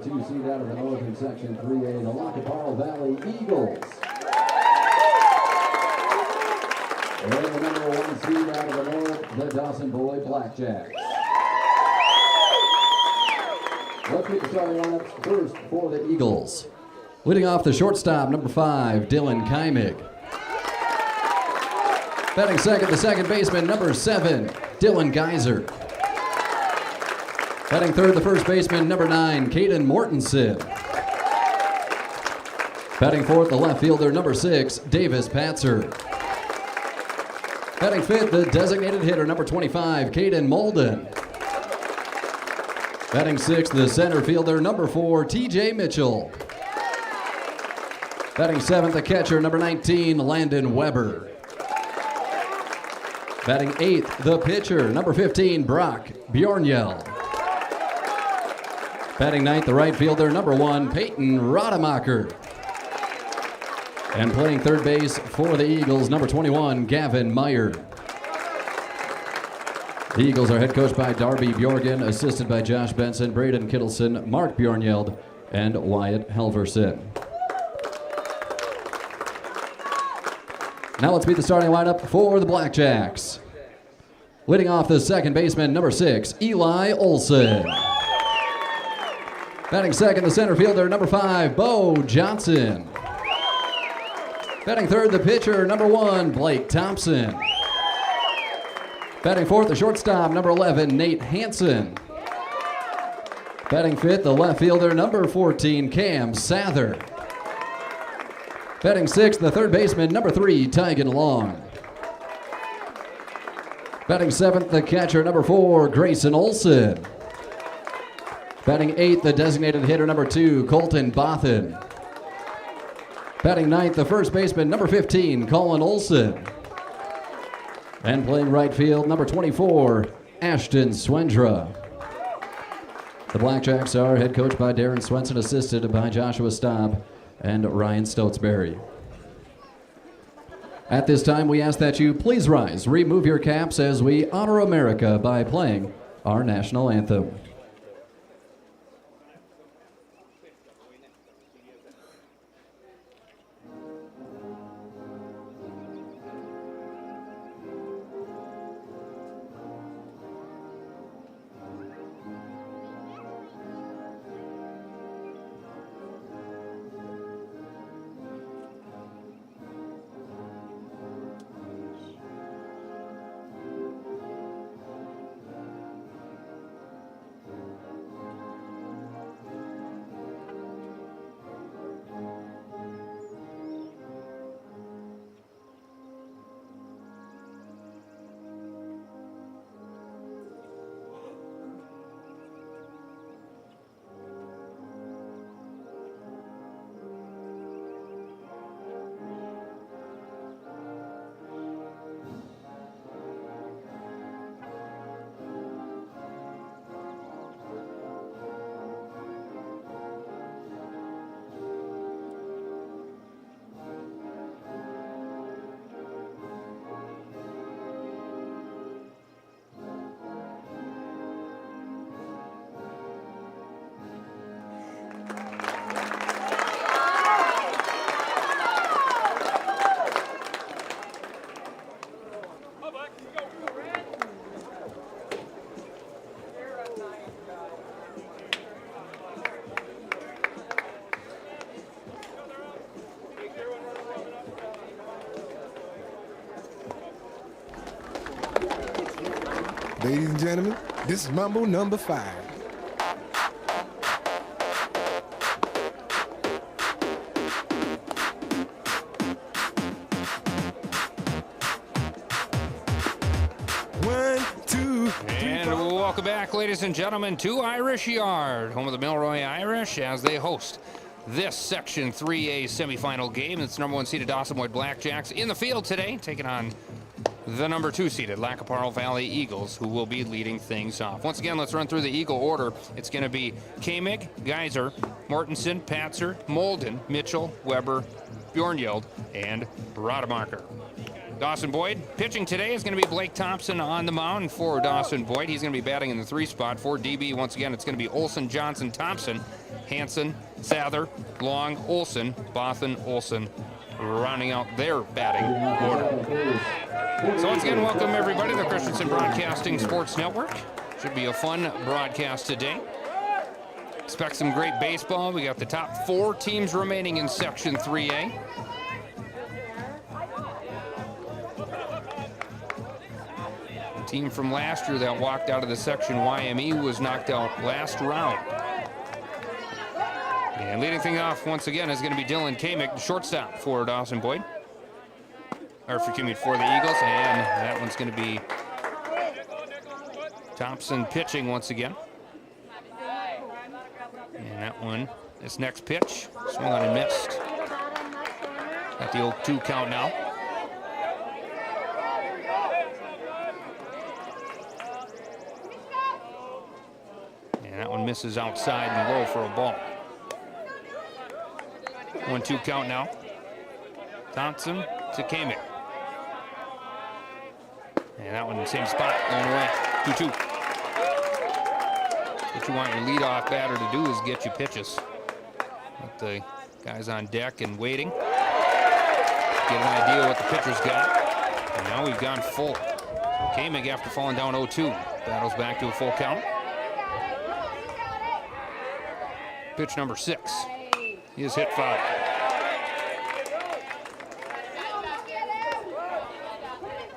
2 seed out of the Northern Section 3A, the Parle Valley Eagles. And the number 1 seed out of the North, the Dawson-Boyd Blackjacks. Let's get the starting lineups first for the Eagles. Leading off the shortstop, number 5, Dylan Kaimig. Batting second, the second baseman, number 7, Dylan Geiser. Batting third, the first baseman, number 9, Caden Mortensen. Batting fourth, the left fielder, number 6, Davis Patzer. Batting fifth, the designated hitter, number 25, Caden Molden. Batting sixth, the center fielder, number 4, TJ Mitchell. Batting seventh, the catcher, number 19, Landon Weber. Batting eighth, the pitcher, number 15, Brock Bjornyeld. Batting ninth, the right fielder, number 1, Peyton Rademacher. And playing third base for the Eagles, number 21, Gavin Meyer. The Eagles are head coached by Darby Bjorgen, assisted by Josh Benson, Braden Kittleson, Mark Bjornyeld, and Wyatt Helverson. Now let's meet the starting lineup for the Blackjacks. Leading off the second baseman, number 6, Eli Olson. Batting second, the center fielder, number 5, Bo Johnson. Batting third, the pitcher, number 1, Blake Thompson. Batting fourth, the shortstop, number 11, Nate Hansen. Batting fifth, the left fielder, number 14, Cam Sather. Batting sixth, the third baseman, number 3, Tygan Long. Batting seventh, the catcher, number 4, Grayson Olson. Batting eighth, the designated hitter, number 2, Colton Bothan. Batting ninth, the first baseman, number 15, Colin Olson. And playing right field, number 24, Ashton Swendra. The Blackjacks are head coached by Darren Swenson, assisted by Joshua Staub and Ryan Stotesbury. At this time, we ask that you please rise, remove your caps as we honor America by playing our national anthem. Ladies and gentlemen, this is Mambo number 5. One, two, and welcome back, ladies and gentlemen, to Irish Yard, home of the Milroy Irish, as they host this Section 3A semifinal game. It's number 1 seeded Dawson-Boyd Blackjacks in the field today, taking on the number 2 seeded Parle Valley Eagles, who will be leading things off. Once again, let's run through the Eagle order. It's going to be Kaimig, Geiser, Mortensen, Patzer, Molden, Mitchell, Weber, Bjornyeld, and Rademacher. Dawson-Boyd. Pitching today is going to be Blake Thompson on the mound for Dawson-Boyd. He's going to be batting in the 3 spot. For DB, once again, it's going to be Olsen, Johnson, Thompson, Hansen, Sather, Long, Olsen, Bothan, Olsen, rounding out their batting order. So once again, welcome everybody to the Christensen Broadcasting Sports Network. Should be a fun broadcast today. Expect some great baseball. We got the top 4 teams remaining in Section 3A. The team from last year that walked out of the section, YME, was knocked out last round. And leading things off once again is going to be Dylan Kamick, the shortstop for Dawson-Boyd. Or for the Eagles, and that one's going to be Thompson pitching once again. And that one, this next pitch, swung on and missed. Got the old 2 count now. And that one misses outside and low for a ball. 1-2 count now. Thompson to Kamick. And that one in the same spot, going away. 2-2. What you want your leadoff batter to do is get you pitches. With the guys on deck and waiting. Get an idea what the pitcher's got. And now we've gone full. So Kamick, after falling down 0-2, battles back to a full count. Pitch number 6. He is hit foul.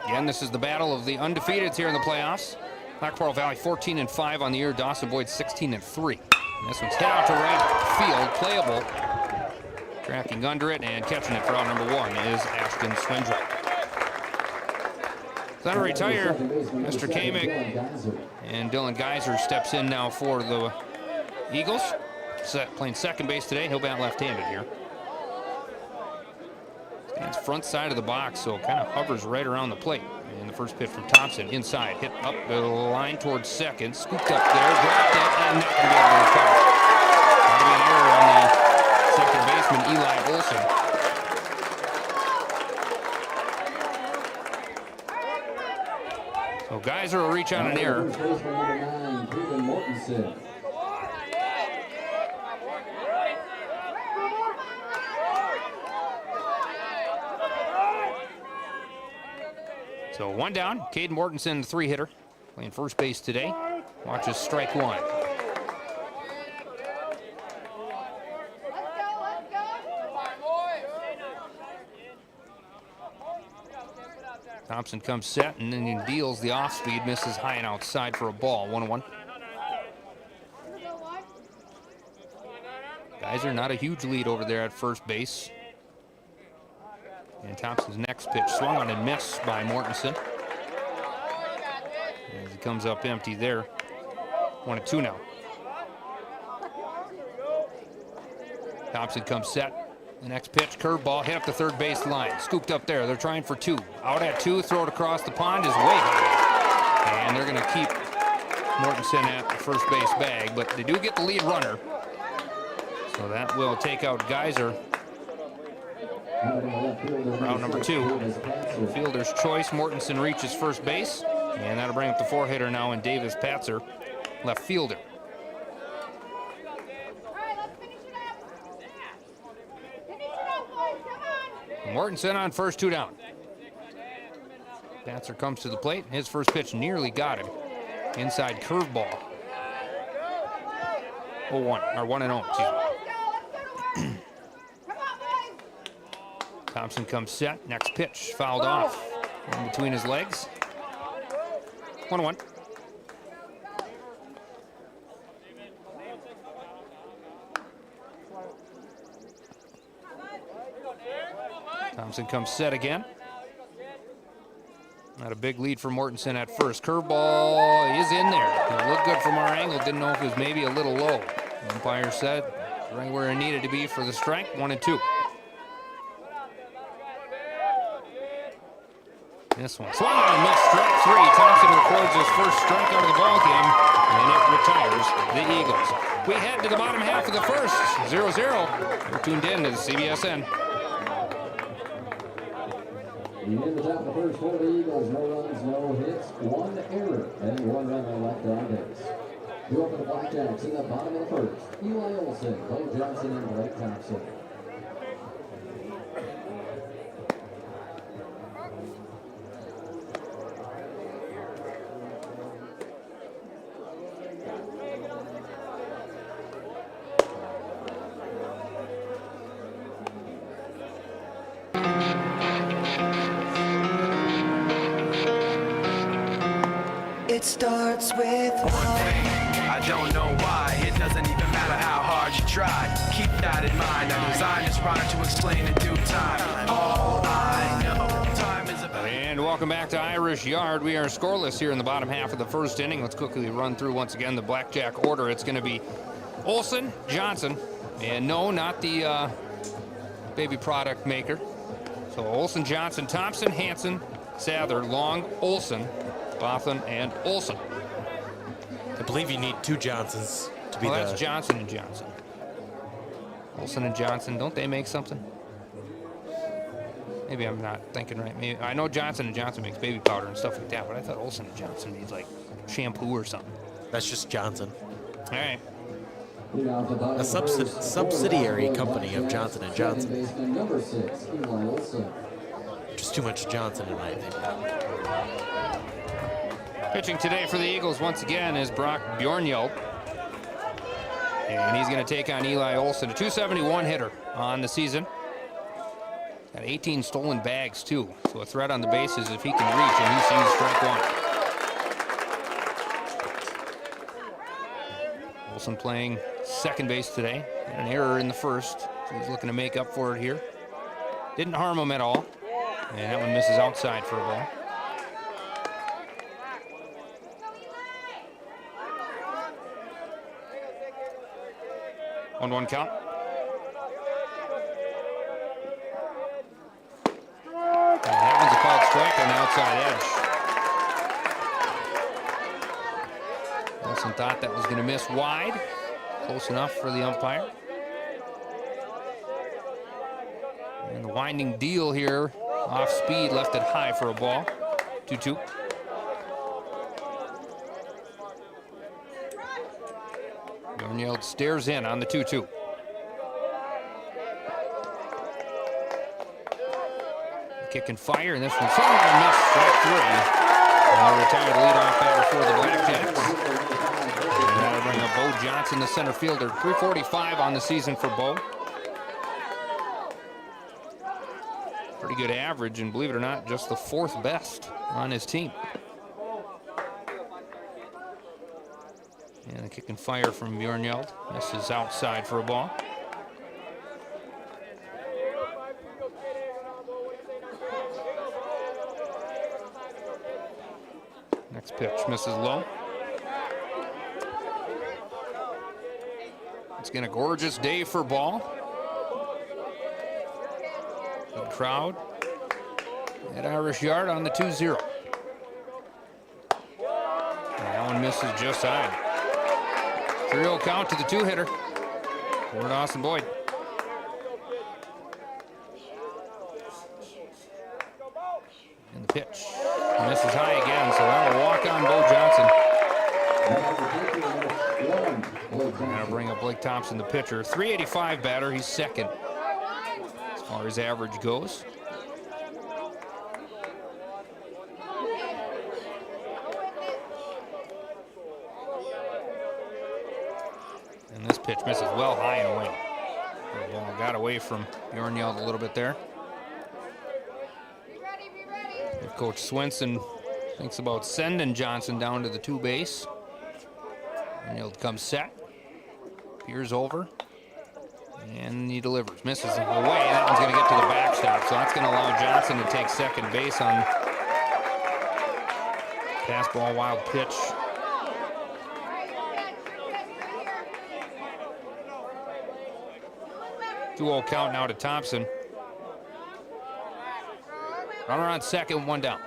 Again, this is the battle of the undefeateds here in the playoffs. Black Parle Valley 14-5 on the year. Dawson-Boyd 16-3. This one's hit out to right field, playable. Tracking under it and catching it for out number 1 is Ashton Swindrell. Then to retire, Mr. Kamick, and Dylan Geyser steps in now for the Eagles. Playing second base today. He'll bat left-handed here. Stands front side of the box, so kind of hovers right around the plate. And the first pitch from Thompson inside, hit up the line towards second, scooped up there, dropped it, and not going to be able to recover. That'll be an error on the second baseman, Eli Olsen. So Geyser will reach on an error. So 1 down. Caden Mortensen, the 3-hitter, playing first base today. Watches strike 1. Thompson comes set and then he deals the off-speed, misses high and outside for a ball. 1-1. Geyser not a huge lead over there at first base. And Thompson's next pitch swung on and missed by Mortensen. As he comes up empty there. 1-2 now. Thompson comes set. The next pitch, curveball, hit up the third base line. Scooped up there. They're trying for 2. Out at 2, throw it across the pond is way high. And they're going to keep Mortensen at the first base bag, but they do get the lead runner. So that will take out Geyser. Round number 2. Fielder's choice. Mortensen reaches first base. And that'll bring up the 4-hitter now in Davis Patzer, left fielder. Mortensen on first, 2 down. Patzer comes to the plate. His first pitch nearly got him. Inside curveball. 0-1, or 1-0, excuse me. Thompson comes set. Next pitch fouled off in between his legs. 1-1. Thompson comes set again. Not a big lead for Mortensen at first. Curveball is in there. It looked good from our angle. Didn't know if it was maybe a little low. Umpire said right where it needed to be for the strike. 1-2. This one swung on and missed, strike 3. Thompson records his first strikeout of the ball game, and it retires the Eagles. We head to the bottom half of the first, 0-0. You're tuned in to the CBSN. In the top of the first for the Eagles, no runs, no hits, 1 error, and 1 runner left on base. Due up for the Blackjacks in the bottom of the first, Eli Olson, Bo Johnson, and Blake Thompson. It starts with one thing, I don't know why. It doesn't even matter how hard you try. Keep that in mind. I designed this rhyme to explain in due time. All I know, time is about. And welcome back to Irish Yard. We are scoreless here in the bottom half of the first inning. Let's quickly run through once again the Blackjack order. It's going to be Olson, Johnson, and no, not the baby product maker. So Olson, Johnson, Thompson, Hansen, Sather, Long, Olson, Botham, and Olson. I believe you need 2 Johnsons to be That's Johnson and Johnson. Olson and Johnson, don't they make something? Maybe I'm not thinking right. Maybe I know Johnson and Johnson makes baby powder and stuff like that, but I thought Olson and Johnson needs like shampoo or something. That's just Johnson. All right. A subsidiary company of Johnson & Johnson. Just too much Johnson in my opinion. Pitching today for the Eagles once again is Brock Bjornjeld. And he's going to take on Eli Olson, a 271 hitter on the season. Got 18 stolen bags too. So a threat on the bases if he can reach, and he sees strike 1. Olson playing second base today. Had an error in the first, so he's looking to make up for it here. Didn't harm him at all. And that one misses outside for a ball. 1-1 count. And that one's a called strike on the outside edge. Wilson thought that was going to miss wide. Close enough for the umpire. And the winding deal here, off speed, left it high for a ball. 2-2. Bjornjeld stares in on the 2-2. Kick and fire, and this one's going to miss, strike 3. Retired leadoff batter for the Blackjacks. And that'll bring up Bo Johnson, the center fielder. 345 on the season for Bo. Pretty good average, and believe it or not, just the 4th best on his team. And a kick and fire from Bjornjeld. Misses outside for a ball. Next pitch misses low. It's been a gorgeous day for ball. Good crowd at Irish Yard on the 2-0. That one misses just high. 3-0 count to the 2-hitter for Dawson-Boyd. And the pitch misses high again, so that'll walk on Bo Johnson. That'll bring up Blake Thompson, the pitcher. 385 batter, he's second as far as average goes. And this pitch misses well high and away. The ball got away from Bjornjeld a little bit there. If Coach Swenson thinks about sending Johnson down to the 2 base. Bjornjeld comes set. Peers over. And he delivers. Misses away. That one's going to get to the backstop. So that's going to allow Johnson to take second base on pass ball, wild pitch. Two-0 count now to Thompson. Runner on second, 1 down.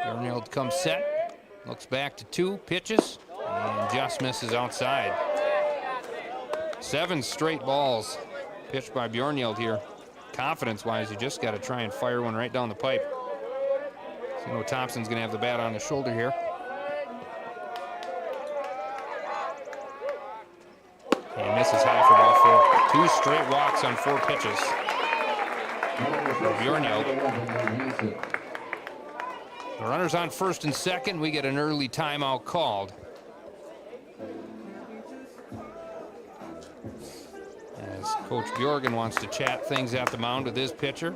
Bjornjeld comes set, looks back to 2, pitches, and just misses outside. 7 straight balls pitch by Bjornhild here. Confidence-wise, you just got to try and fire one right down the pipe. So, you know, Thompson's going to have the bat on his shoulder here. And misses high for ball 4. 2 straight walks on 4 pitches. Bjornhild. The runner's on first and second. We get an early timeout called. As Coach Bjorgen wants to chat things at the mound with his pitcher.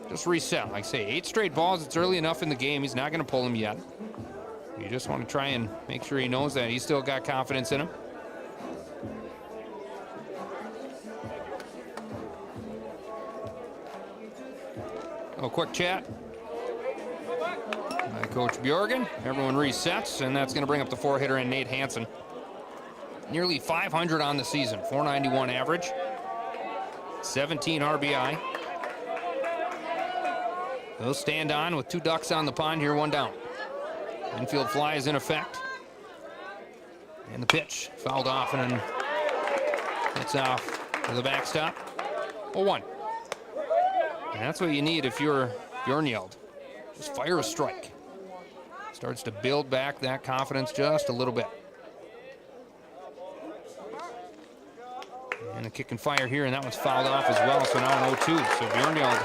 Just reset. Like I say, 8 straight balls. It's early enough in the game. He's not going to pull him yet. You just want to try and make sure he knows that he's still got confidence in him. A quick chat by Coach Bjorgen. Everyone resets, and that's going to bring up the 4-hitter in Nate Hansen. Nearly 500 on the season, 491 average, 17 RBI. They'll stand on with 2 ducks on the pond here, 1 down. Infield fly is in effect. And the pitch fouled off and then hits off to the backstop. 0-1. And that's what you need if you're Bjornhild. Just fire a strike. Starts to build back that confidence just a little bit. And a kick and fire here, and that one's fouled off as well, so now an 0-2. So Bjornhild,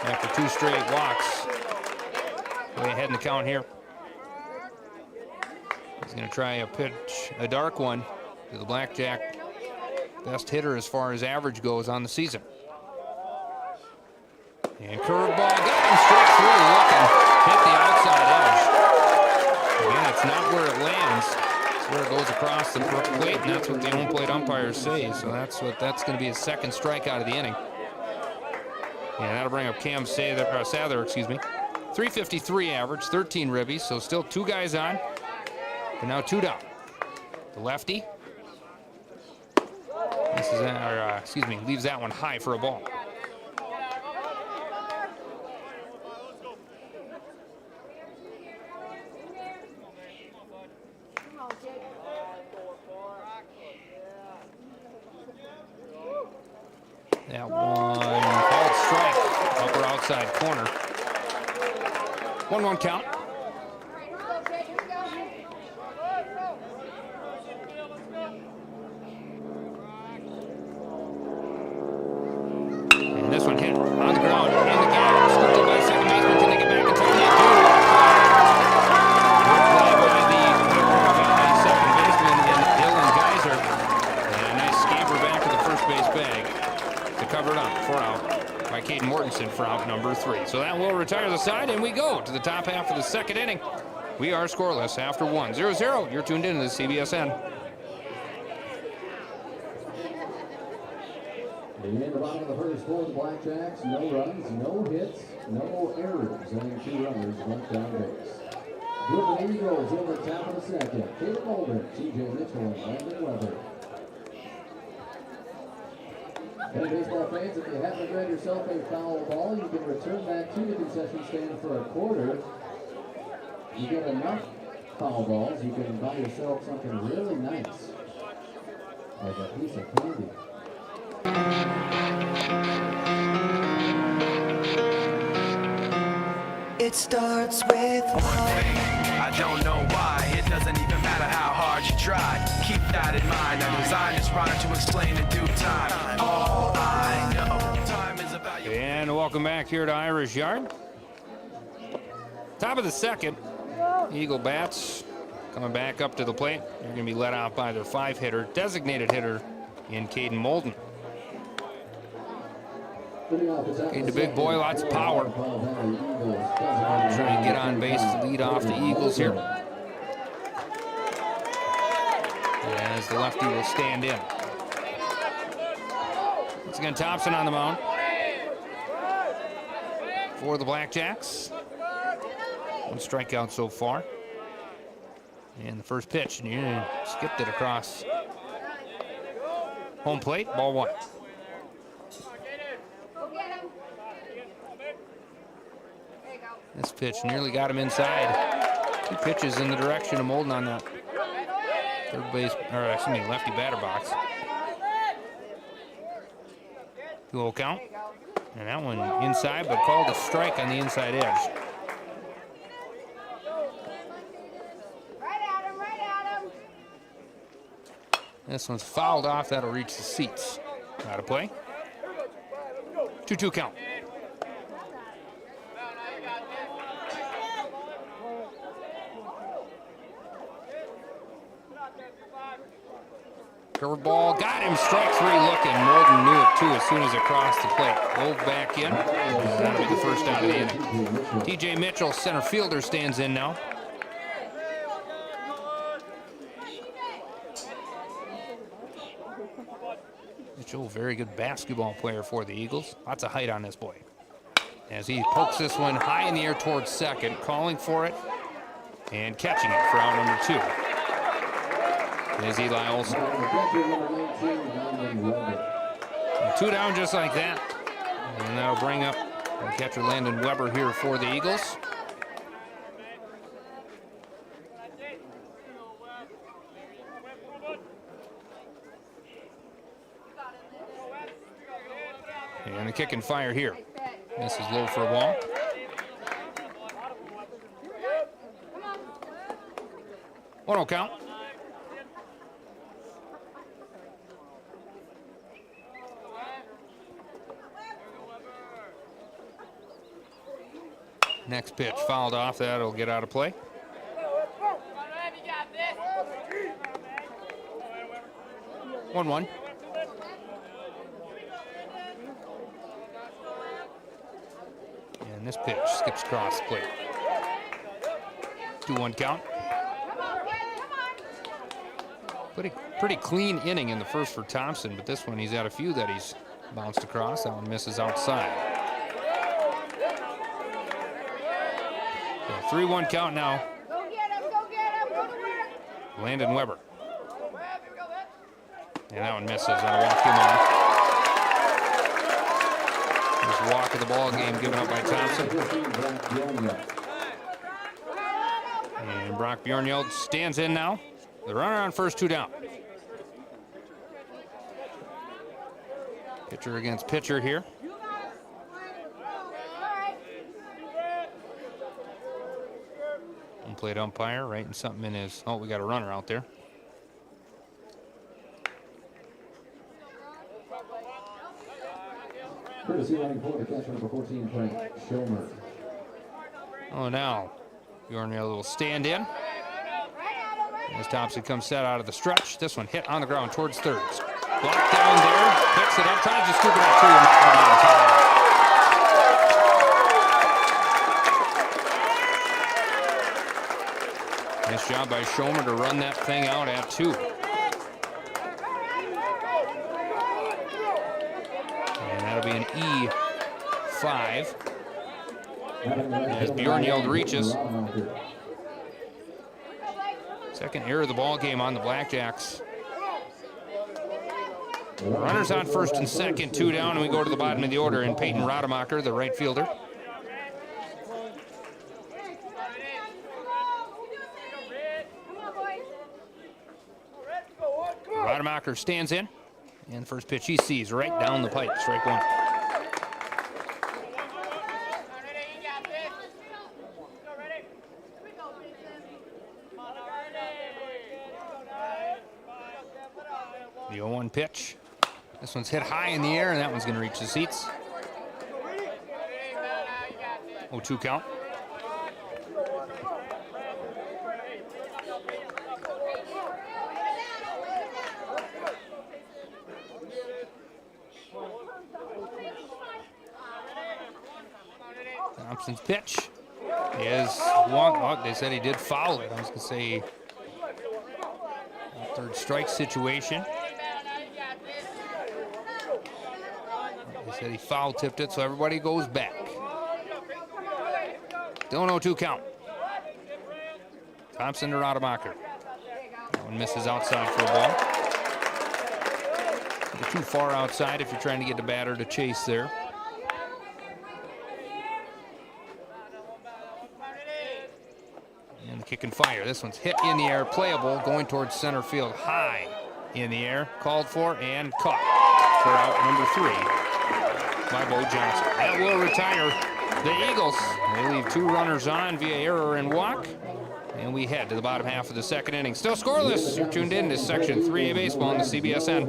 after 2 straight walks, way ahead in the count here. He's going to try a pitch, a dark one, to the Blackjack best hitter as far as average goes on the season. And curveball, got him straight through, looking, hit the outside edge. Again, it's not where it lands, it's where it goes across the plate, and that's what the home plate umpires say. So that's going to be his 2nd strikeout of the inning. And that'll bring up Cam Sather, excuse me. 353 average, 13 ribbies, so still 2 guys on, but now 2 down. The lefty, leaves that one high for a ball. That one called strike, upper outside corner. 1-1 count. And this one hit on the ground, in the gap, scooped up by the second baseman. Can they get back in time? Good play by the second baseman in Dylan Geyser. And a nice scamper back to the first base bag to cover it up. 4 out by Caden Mortensen for out number 3. So that will retire the side, and we go to the top half of the 2nd inning. We are scoreless after 1. 0-0. You're tuned in to the CBSN. In the bottom of the first for the Blackjacks, no runs, no hits, no errors, only 2 runners left on base. Good for the Eagles in the top of the 2nd. Caleb Mulder, TJ Mitchell, and Landon Weber. Hey, baseball fans, if you happen to grab yourself a foul ball, you can return that to the concession stand for a quarter. You get enough foul balls, you can buy yourself something really nice, like a piece of candy. It starts with One thing, I don't know why. It doesn't even matter how hard you try. Keep that in mind. I designed this rhyme to explain in due time. All I know, time is about you. And welcome back here to Irish Yard. Top of the 2nd, Eagle bats coming back up to the plate. They're going to be let out by their 5-hitter, designated hitter in Caden Molden. Caden, the big boy, lots of power. Trying to get on base to lead off the Eagles here. As the lefty will stand in. Once again, Thompson on the mound for the Blackjacks. 1 strikeout so far. And the first pitch, and you skipped it across home plate, ball 1. This pitch nearly got him inside. 2 pitches in the direction of Molden on that lefty batter box. 2-0 count. And that one inside, but called a strike on the inside edge. This one's fouled off. That'll reach the seats. Out of play. 2-2 count. Curveball, got him, strike three looking. Molden knew it too as soon as it crossed the plate. Rolled back in. That'll be the first out of the inning. TJ Mitchell, center fielder, stands in now. Mitchell, very good basketball player for the Eagles. Lots of height on this boy. As he pokes this one high in the air towards second, calling for it and catching it for out number 2. Is Eli Olson. 2 down just like that. And that'll bring up catcher Landon Weber here for the Eagles. And the kick and fire here. This is low for a ball. One count. Next pitch fouled off. That'll get out of play. One. And this pitch skips across the plate. 2-1 count. Pretty clean inning in the first for Thompson, but this one he's had a few that he's bounced across. That one misses outside. 3-1 count now. Go get him, go to work. Landon Weber. And that one misses. That'll walk him on. First walk of the ball game given up by Thompson. And Brock Bjornhild stands in now. The runner on first, 2 down. Pitcher against pitcher here. Plate umpire writing something in his, oh, we got a runner out there. Oh, now Bjornhild will stand in as Thompson comes set out of the stretch. This one hit on the ground towards third. Blocked down there, picks it up, tries to scoop it up 2 and not going to be in time. Nice job by Schomer to run that thing out at 2. And that'll be an E5 as Bjornhild reaches. Second error of the ball game on the Blackjacks. Runners on first and second, 2 down, and we go to the bottom of the order, and Peyton Rademacher, the right fielder. Rademacher stands in, and first pitch he sees right down the pipe, strike 1. The 0-1 pitch. This one's hit high in the air, and that one's going to reach the seats. 0-2 count. Thompson's pitch is one. Oh, they said he did foul it. I was going to say third strike situation. They said he foul tipped it, so everybody goes back. Still 0-2 count. Thompson to Rademacher. That one misses outside for a ball. You're too far outside if you're trying to get the batter to chase there. And the kick and fire. This one's hit in the air, playable, going towards center field, high in the air, called for and caught for out number 3. by Bo Johnson. That will retire the Eagles. They leave 2 runners on via error and walk. And we head to the bottom half of the second inning. Still scoreless. You're tuned in to Section 3A Baseball on the CBSN.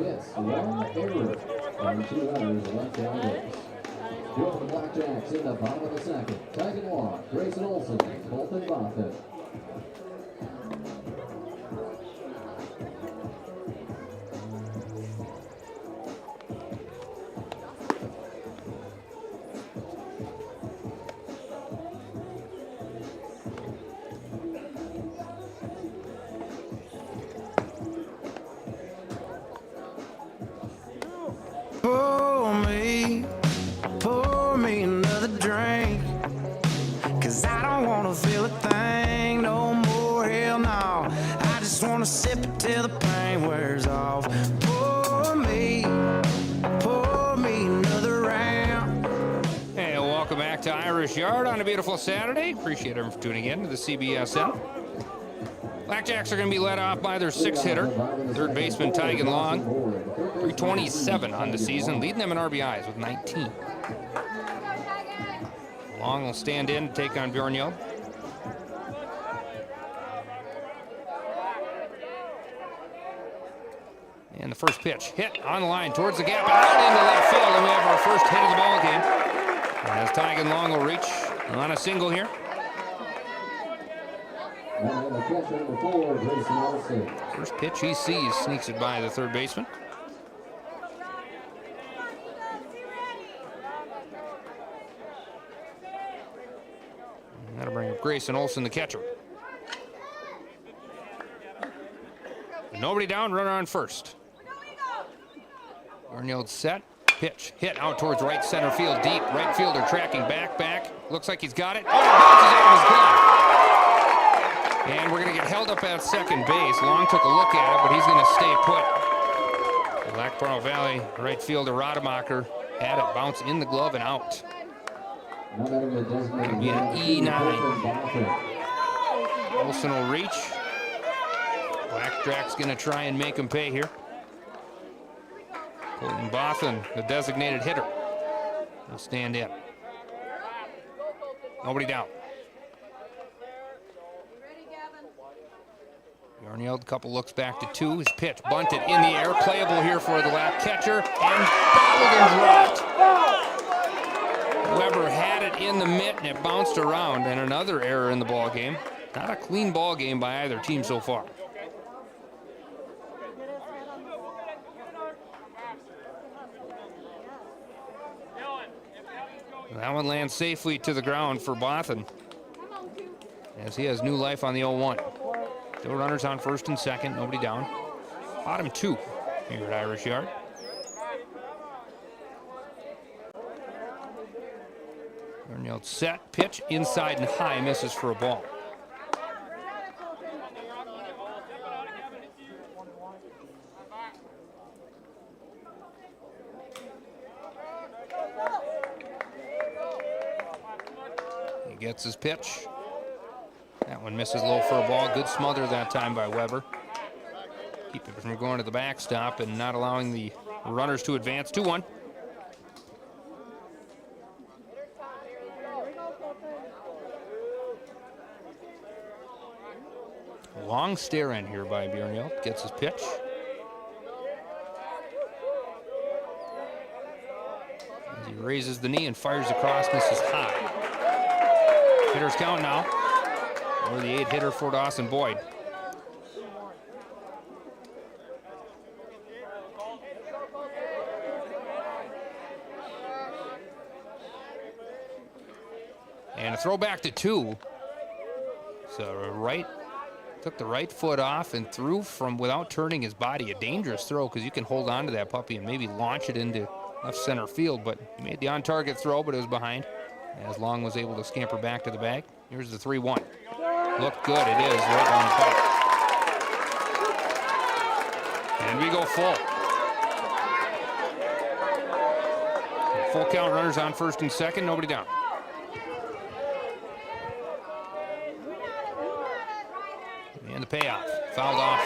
Here for the Blackjacks in the bottom of the second. Tagging along, Grayson Olson and Colton Bothan. Pour me another drink, 'cause I don't wanna feel a thing no more, hell no. I just wanna sip it till the pain wears off. Pour me another round. Hey, welcome back to Irish Yard on a beautiful Saturday. Appreciate everyone for tuning in to the CBSN. Blackjacks are going to be led off by their 6th hitter, third baseman Tygan Long, 327 on the season, leading them in RBIs with 19. Long will stand in to take on Bjornjo. And the first pitch hit on the line towards the gap, out into left field, and we have our first hit of the ball game. As Tygan Long will reach on a single here. And the catcher number 4, Grayson Olson. First pitch he sees, sneaks it by the third baseman. And that'll bring up Grayson Olson, the catcher. Nobody down, runner on first. Arnold set, pitch, hit out towards right center field, deep. Right fielder tracking back. Looks like he's got it. Oh, it bounces out of his glove. And we're going to get held up at second base. Long took a look at it, but he's going to stay put. The Black Pearl Valley right fielder Rademacher had it bounce in the glove and out. It'll be an E9. Olson will reach. Blackjack's going to try and make him pay here. Colton Bothan, the designated hitter, will stand in. Nobody down. Yarnield, couple looks back to 2. His pitch bunted in the air. Playable here for the lap catcher. And bobbled and dropped. Weber had it in the mitt and it bounced around. And another error in the ball game. Not a clean ball game by either team so far. That one lands safely to the ground for Bothan, as he has new life on the 0-1. Still runners on first and second, nobody down. Bottom 2 here at Irish Yard. Arnold set, pitch inside and high, misses for a ball. He gets his pitch. That one misses low for a ball. Good smother that time by Weber. Keep it from going to the backstop and not allowing the runners to advance. 2-1. Long stare in here by Bjornjo. Gets his pitch. As he raises the knee and fires across, misses high. Hitters count now. Or the 8-hitter for Dawson-Boyd. And a throw back to 2. So took the right foot off and threw from without turning his body. A dangerous throw because you can hold on to that puppy and maybe launch it into left center field. But he made the on-target throw, but it was behind. As Long was able to scamper back to the bag. Here's the 3-1. Looked good, it is, right down the pipe. And we go full. Full count, runners on first and second, nobody down. And the payoff, fouled off.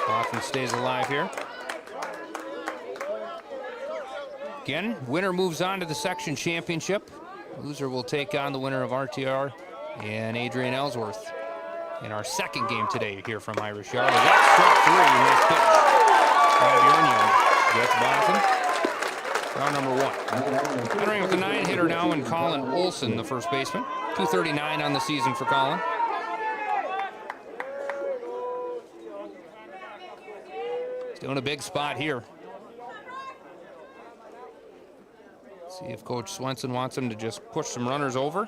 Boston stays alive here. Again, winner moves on to the section championship. Loser will take on the winner of RTR and Adrian Ellsworth in our second game today here from Irish Yard. That's strike 3. Nice pitch by Bjornjord. Gets Boston. Round number 1. Entering with the 9-hitter now in Colin Olson, the first baseman. 239 on the season for Colin. Still in a big spot here. See if Coach Swenson wants him to just push some runners over.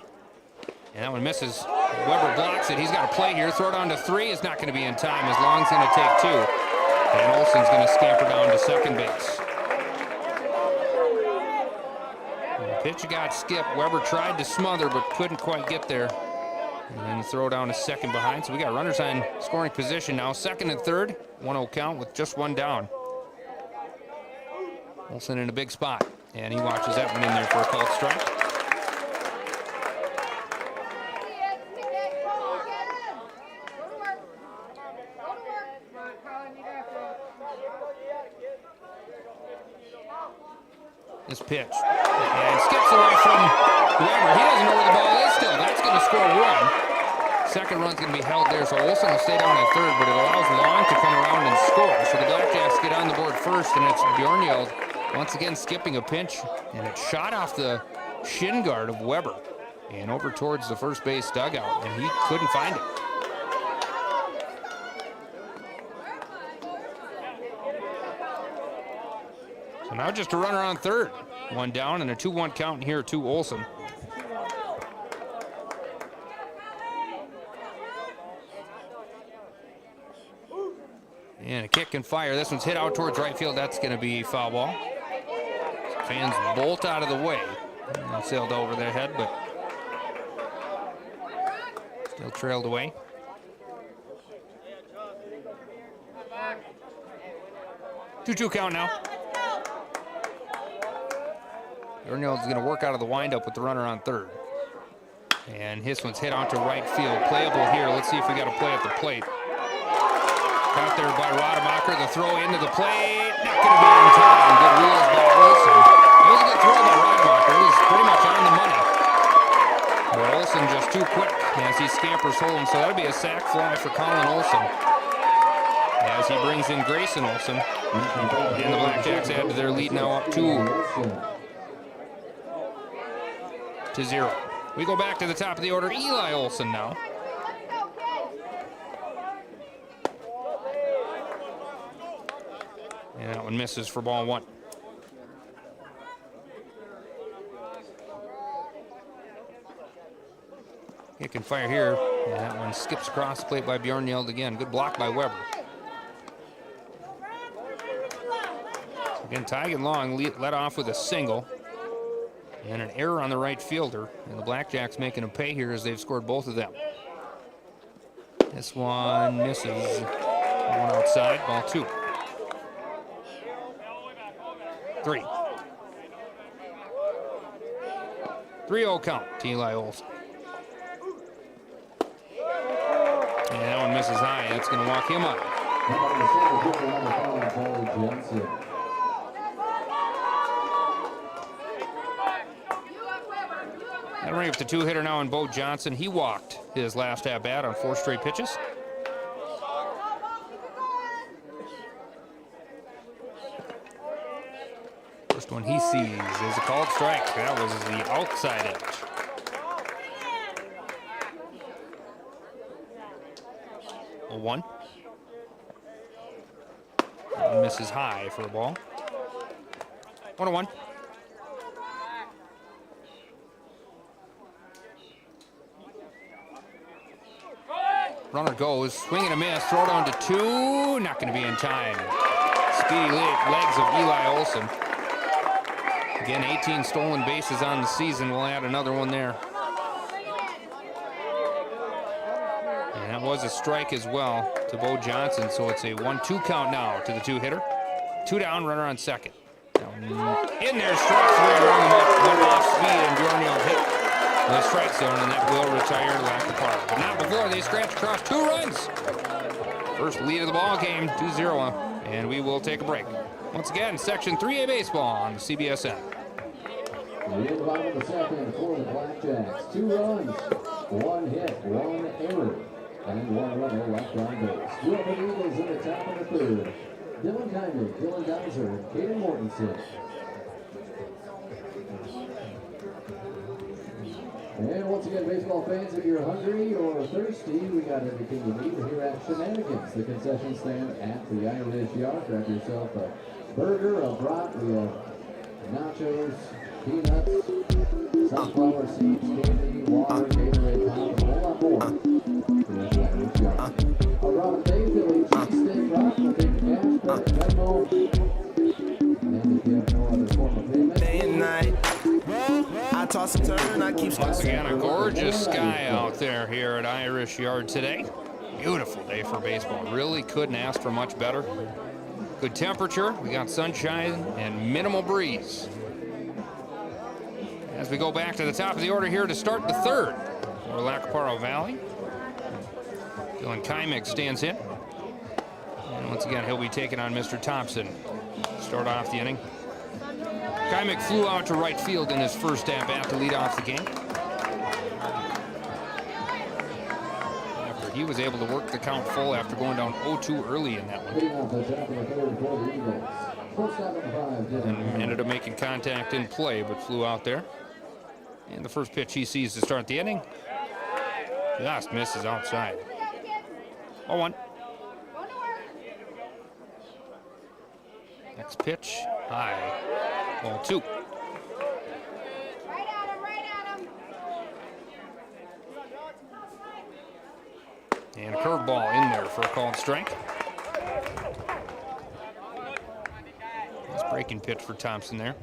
And that one misses. Weber blocks it. He's got to play here. Throw down to 3. It's not going to be in time as Long's going to take 2. And Olson's going to scamper down to second base. And the pitch got skipped. Weber tried to smother but couldn't quite get there. And then the throw down to second behind. So we got runners on scoring position now. Second and third. 1-0 count with just one down. Olson in a big spot. And he watches that one in there for a called strike. This pitch. And skips away from Weber. He doesn't know where the ball is still. That's going to score 1. Second run's going to be held there, so Olson will stay down at third, but it allows Long to come around and score. So the Blackjacks get on the board first, and it's Bjornjord once again skipping a pinch, and it shot off the shin guard of Weber and over towards the first base dugout, and he couldn't find it. So now just a runner on third. One down and a 2-1 count here to Olson. And a kick and fire. This one's hit out towards right field. That's going to be foul ball. Fans bolt out of the way. And sailed over their head, but still trailed away. Two count now. Bjornjord's going to work out of the windup with the runner on third. And his one's hit out to right field. Playable here. Let's see if we got a play at the plate. Got there by Rademacher. The throw into the plate. Not going to be in time. Good wheels by Olson. It was a good throw by Rademacher. It was pretty much on the money. But Olson just too quick as he scampers home. So that'll be a sac fly for Colin Olson as he brings in Grayson Olson. And the Blackjacks add to their lead now up 2-0. We go back to the top of the order. Eli Olson now. And that one misses for ball 1. Kick and fire here. And that one skips across the plate by Bjornjord again. Good block by Weber. Again, Tygan Long led off with a single. And an error on the right fielder. And the Blackjacks making a pay here as they've scored both of them. This one misses. One outside, ball 2. 3. 3-0 count to Eli Olson. And that one misses high. That's going to walk him up. That'll bring up the 2-hitter now in Bo Johnson. He walked his last at-bat on 4 straight pitches. First one he sees is a called strike. That was the outside edge. A 1. And misses high for a ball. 1-1. Runner goes, swing and a miss, throw down to 2, not going to be in time. Speedy legs of Eli Olson. Again, 18 stolen bases on the season. We'll add another one there. And that was a strike as well to Bo Johnson, so it's a 1-2 count now to the 2-hitter. 2 down, runner on second. In there, strike 3, rung him up, went off speed, and Bjornjord hit the strike zone, and that will retire lack of Parle. But not before they scratch across 2 runs. First lead of the ball game, 2-0, and we will take a break. Once again, Section 3A Baseball on the CBSN. In the bottom of the second for the Blackjacks. 2 runs, 1 hit, 1 error, and 1 runner left on base. 2 up in Eagles in the top of the third. Dylan Kinder, Dylan Geiser, and Caden Mortensen. And once again, baseball fans, if you're hungry or thirsty, we got everything you need here at Shenanigans, the concession stand at the Irish Yard. Grab yourself a burger, a brat, we have nachos, peanuts, sunflower seeds, candy, water, Gatorade, pop, and a whole lot more. Here at the Irish Yard. A Robin Day, Philly cheesesteak wrap, we'll take the cash, credit, Venmo, and if you have no other form of payment, Day and night. I toss and turn, I keep Once again, a gorgeous sky out there here at Irish Yard today. Beautiful day for baseball. Really couldn't ask for much better. Good temperature. We got sunshine and minimal breeze. As we go back to the top of the order here to start the third for Parle Valley. Dylan Kimek stands in. And once again, he'll be taking on Mr. Thompson to start off the inning. Kimek flew out to right field in his first at-bat to lead off the game. After he was able to work the count full after going down 0-2 early in that one. And ended up making contact in play, but flew out there. And the first pitch he sees to start the inning just misses outside. 0-1. Next pitch, high. 0-2. Right at him. And a curveball in there for a called strike. Nice breaking pitch for Thompson there.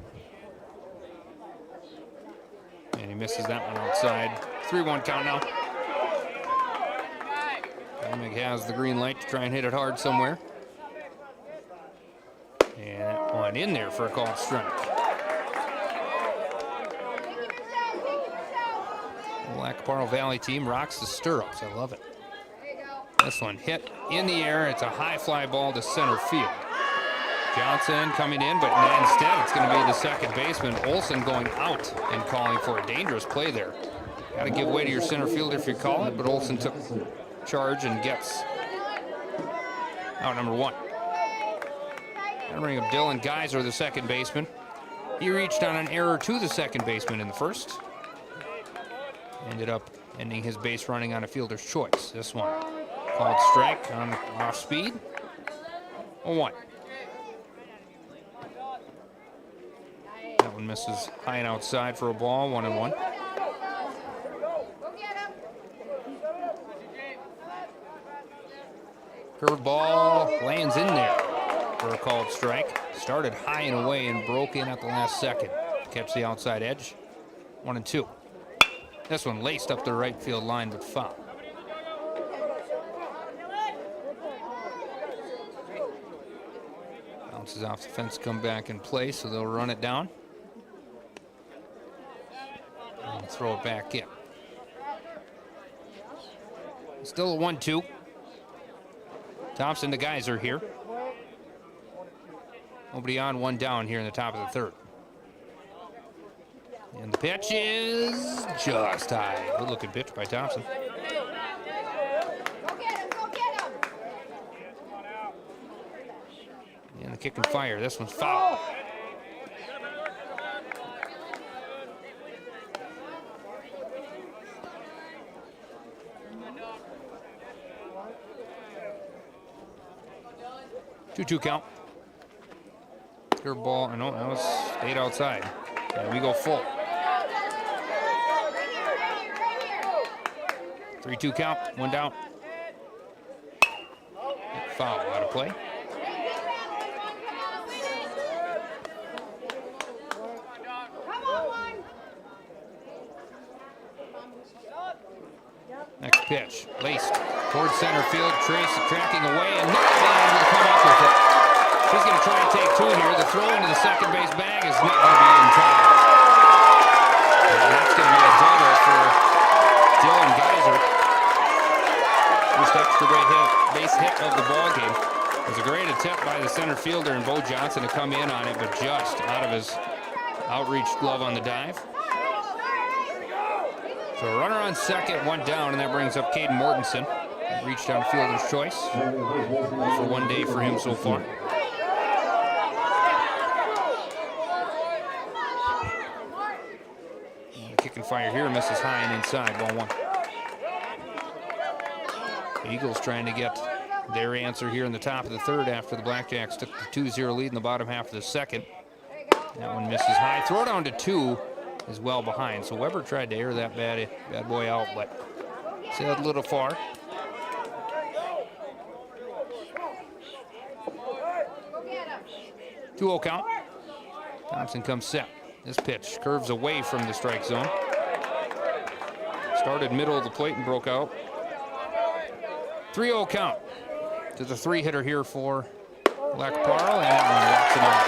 And he misses that one outside. 3-1 count now. Kimek has the green light to try and hit it hard somewhere. And that one in there for a called strike. The Parle Valley team rocks the stirrups. I love it. This one hit in the air. It's a high fly ball to center field. Johnson coming in, but instead it's going to be the second baseman, Olson, going out and calling for a dangerous play there. Got to give way to your center fielder if you call it, but Olson took charge and gets out number 1. Gonna bring up Dylan Geiser, the second baseman. He reached on an error to the second baseman in the first. Ended up ending his base running on a fielder's choice. This one called strike on off speed. 0-1. That one misses high and outside for a ball. 1-1. Curveball lands in there for a called strike. Started high and away and broke in at the last second. Catch the outside edge. 1-2. This one laced up the right field line, but foul. Bounces off the fence, come back in play, so they'll run it down. And throw it back in. Still a 1-2. Thompson to Geiser here. Nobody on, 1 down here in the top of the third. And the pitch is just high. Good looking pitch by Thompson. Go get him. And the kick and fire. This one's foul. Two count. Curveball. No, that was stayed outside. And we go full. 3-2 count, 1 down. Foul out of play. Next pitch, laced towards center field, tracking away, and not able to come up with it. He's going to try and take 2 here. The throw into the second base bag is not going to be in time. And that's going to be a double for Dylan Geiser. First extra base hit of the ball game. It was a great attempt by the center fielder and Bo Johnson to come in on it, but just out of his Outreach glove on the dive. So a runner on second, one down, and that brings up Caden Mortensen. Reached on fielder's choice for one day for him so far. And kick and fire here, misses high and inside, ball one. Eagles trying to get their answer here in the top of the third after the Blackjacks took the 2-0 lead in the bottom half of the second. That one misses high. Throw down to 2 is well behind. So Weber tried to air that bad boy out, but sailed a little far. Go 2-0 count. Thompson comes set. This pitch curves away from the strike zone. Started middle of the plate and broke out. 3-0 count to the 3-hitter here for Parle, and that one walks it off.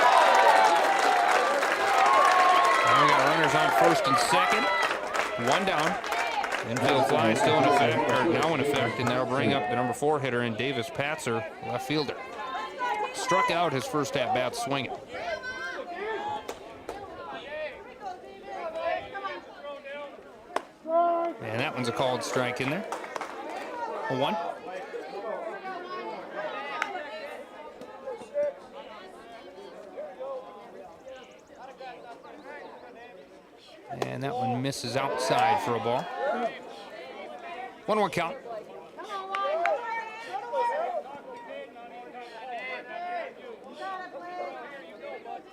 And we got runners on first and second. One down. Infield fly still in effect, or now in effect, and that'll bring up the number 4 hitter in Davis Patzer, left fielder. Struck out his first at bat swinging. And that one's a called strike in there. A 1. And that one misses outside for a ball. 1-1 count.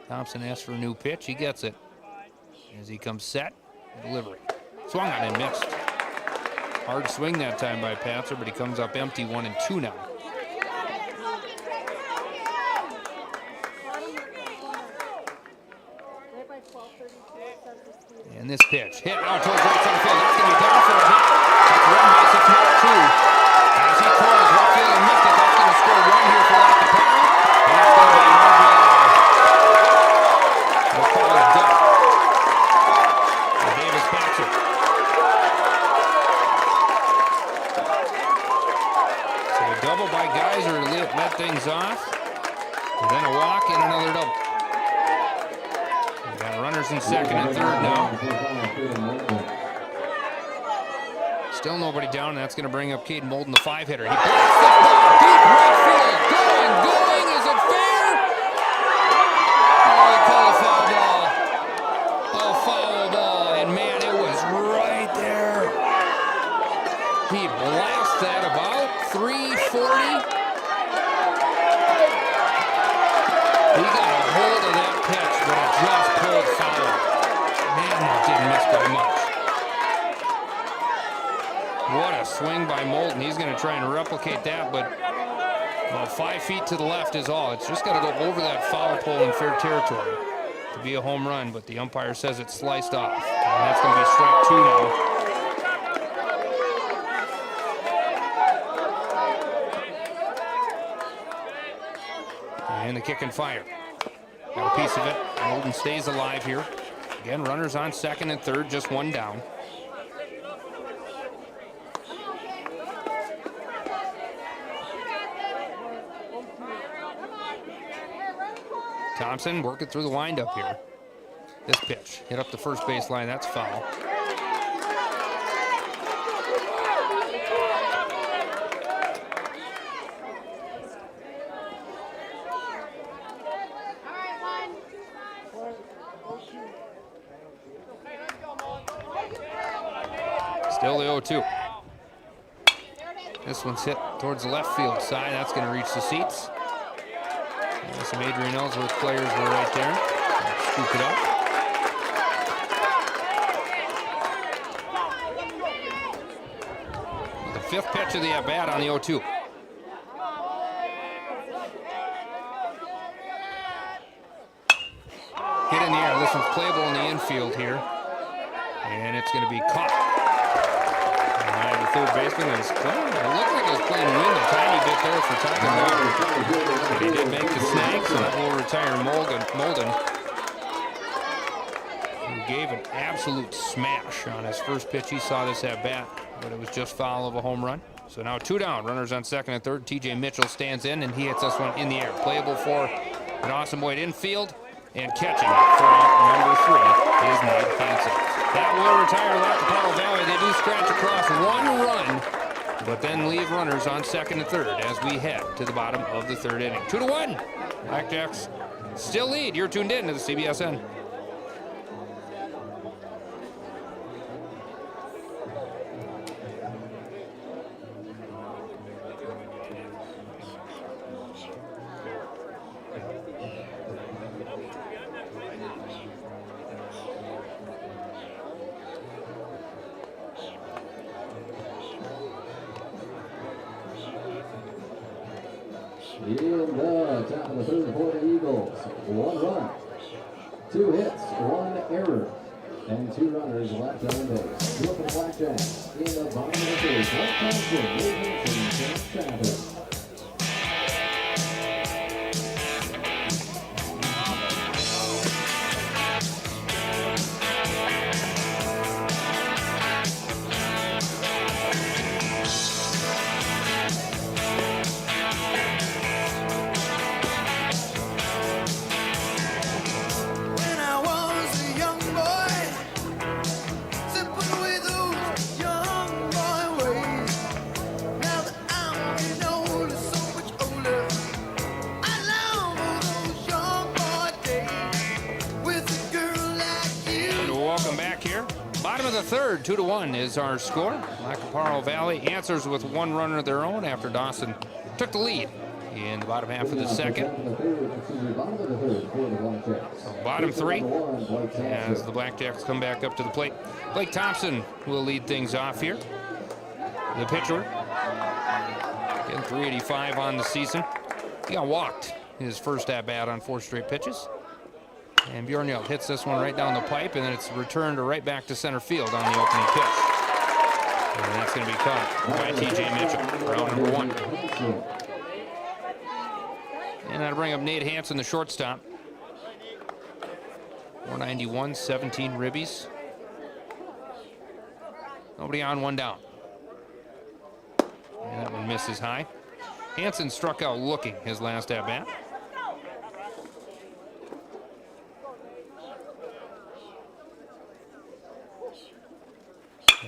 Thompson asks for a new pitch. He gets it as he comes set. Delivery. Swung on and missed. Hard swing that time by Patzer, but he comes up empty. 1-2 now. And this pitch hit out towards right center field. That's going to be down for a hit. That's one base, if not 2. As he curls right field and missed it, that's going to score 1 here for Parle. And that's going to be an RBI. We'll call it done. Davis Patzer. So a double by Geyser to let things off. And then a walk and another double. Got runners in second and third now. Still nobody down, and that's going to bring up Caden Molden, the 5-hitter. He blasts the ball deep right field. Going. Is it fair? Oh, they call a foul ball. Oh, foul ball. And man, it was right there. He blasts that about 340. He got a hold of that pitch, but it just pulled foul. Man, that didn't miss by much. What a swing by Molden. He's going to try and replicate that, but well, 5 feet to the left is all. It's just got to go over that foul pole in fair territory to be a home run, but the umpire says it's sliced off. And that's going to be strike 2 now. And the kick and fire. Got a piece of it. Molden stays alive here. Again, runners on second and third, just 1 down. Thompson working through the windup here. This pitch hit up the first baseline. That's foul. Still the 0-2. This one's hit towards the left field side. That's going to reach the seats. And some Adrian Ellsworth players were right there. Scoop it up. The 5th pitch of the at-bat on the 0-2. Hit in the air. This one's playable in the infield here. And it's going to be caught. The third baseman is playing. It looked like it was playing wind a tiny bit there for Tiger Walker. But he did make the snag, so that will retire Molden, who gave an absolute smash on his first pitch. He saw this at bat, but it was just foul of a home run. So now 2 down. Runners on second and third. TJ Mitchell stands in, and he hits this one in the air. Playable for Dawson-Boyd infield. And catching it for out number 3 is Nate Hansen. That will retire left Parle Valley. They do scratch across 1 run, but then leave runners on second and third as we head to the bottom of the 3rd inning. 2-1. Blackjacks still lead. You're tuned in to the CBSN. In the top of the 3rd for the Eagles, 1 run, 2 hits, 1 error, and 2 runners left on base. 2 up for the Blackjacks in the bottom of the 3rd. Blake Thompson, Nate Hansen, Cam Sather. When I was a young boy, sipping with those young boy ways. Now that I'm getting older, so much older, I long for those young boy days with a girl like you. And welcome back here. Bottom of the 3rd, 2-1 is our score. Parle Valley answers with 1 runner of their own after Dawson took the lead in the bottom half of the 2nd. Bottom 3 as the Blackjacks come back up to the plate. Blake Thompson will lead things off here. The pitcher, getting 385 on the season. He got walked his first at-bat on 4 straight pitches. And Bjornjeld hits this one right down the pipe, and then it's returned right back to center field on the opening pitch. And that's going to be caught by T.J. Mitchell for out number 1. And that'll bring up Nate Hansen, the shortstop. 491, 17 ribbies. Nobody on, 1 down. And that one misses high. Hansen struck out looking his last at-bat.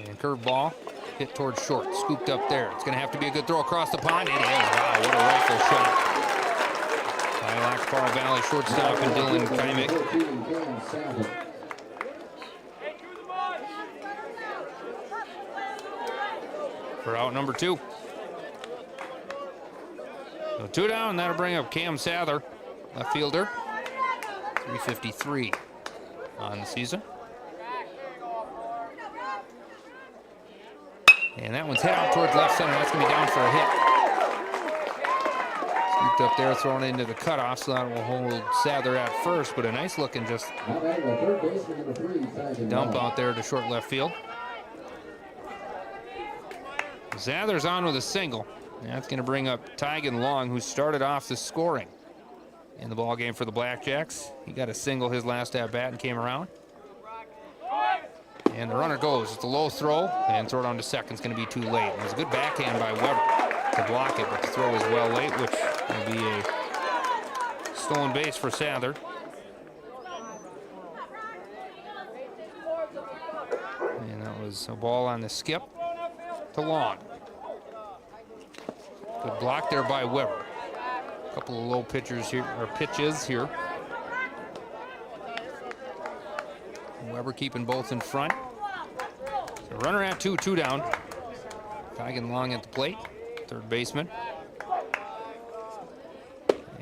And curveball hit towards short, scooped up there. It's going to have to be a good throw across the pond. It is. Wow, what a rifle shot. By Parle Valley shortstop and Dylan Kymick. For out number 2. So 2 down, that'll bring up Cam Sather, left fielder. 353 on the season. And that one's hit out towards left center. That's going to be down for a hit. Scooped up there, thrown into the cutoff, so that will hold Sather at first, but a nice looking just dump out there to short left field. Sather's on with a single. And that's going to bring up Tygan Long, who started off the scoring in the ball game for the Blackjacks. He got a single his last at bat and came around. And the runner goes. It's a low throw, and throw down to second is going to be too late. It was a good backhand by Weber to block it, but the throw is well late, which will be a stolen base for Sather. And that was a ball on the skip to Long. Good block there by Weber. A couple of low pitches here. Weber keeping both in front. So runner at 2, 2 down. Tygan Long at the plate, third baseman.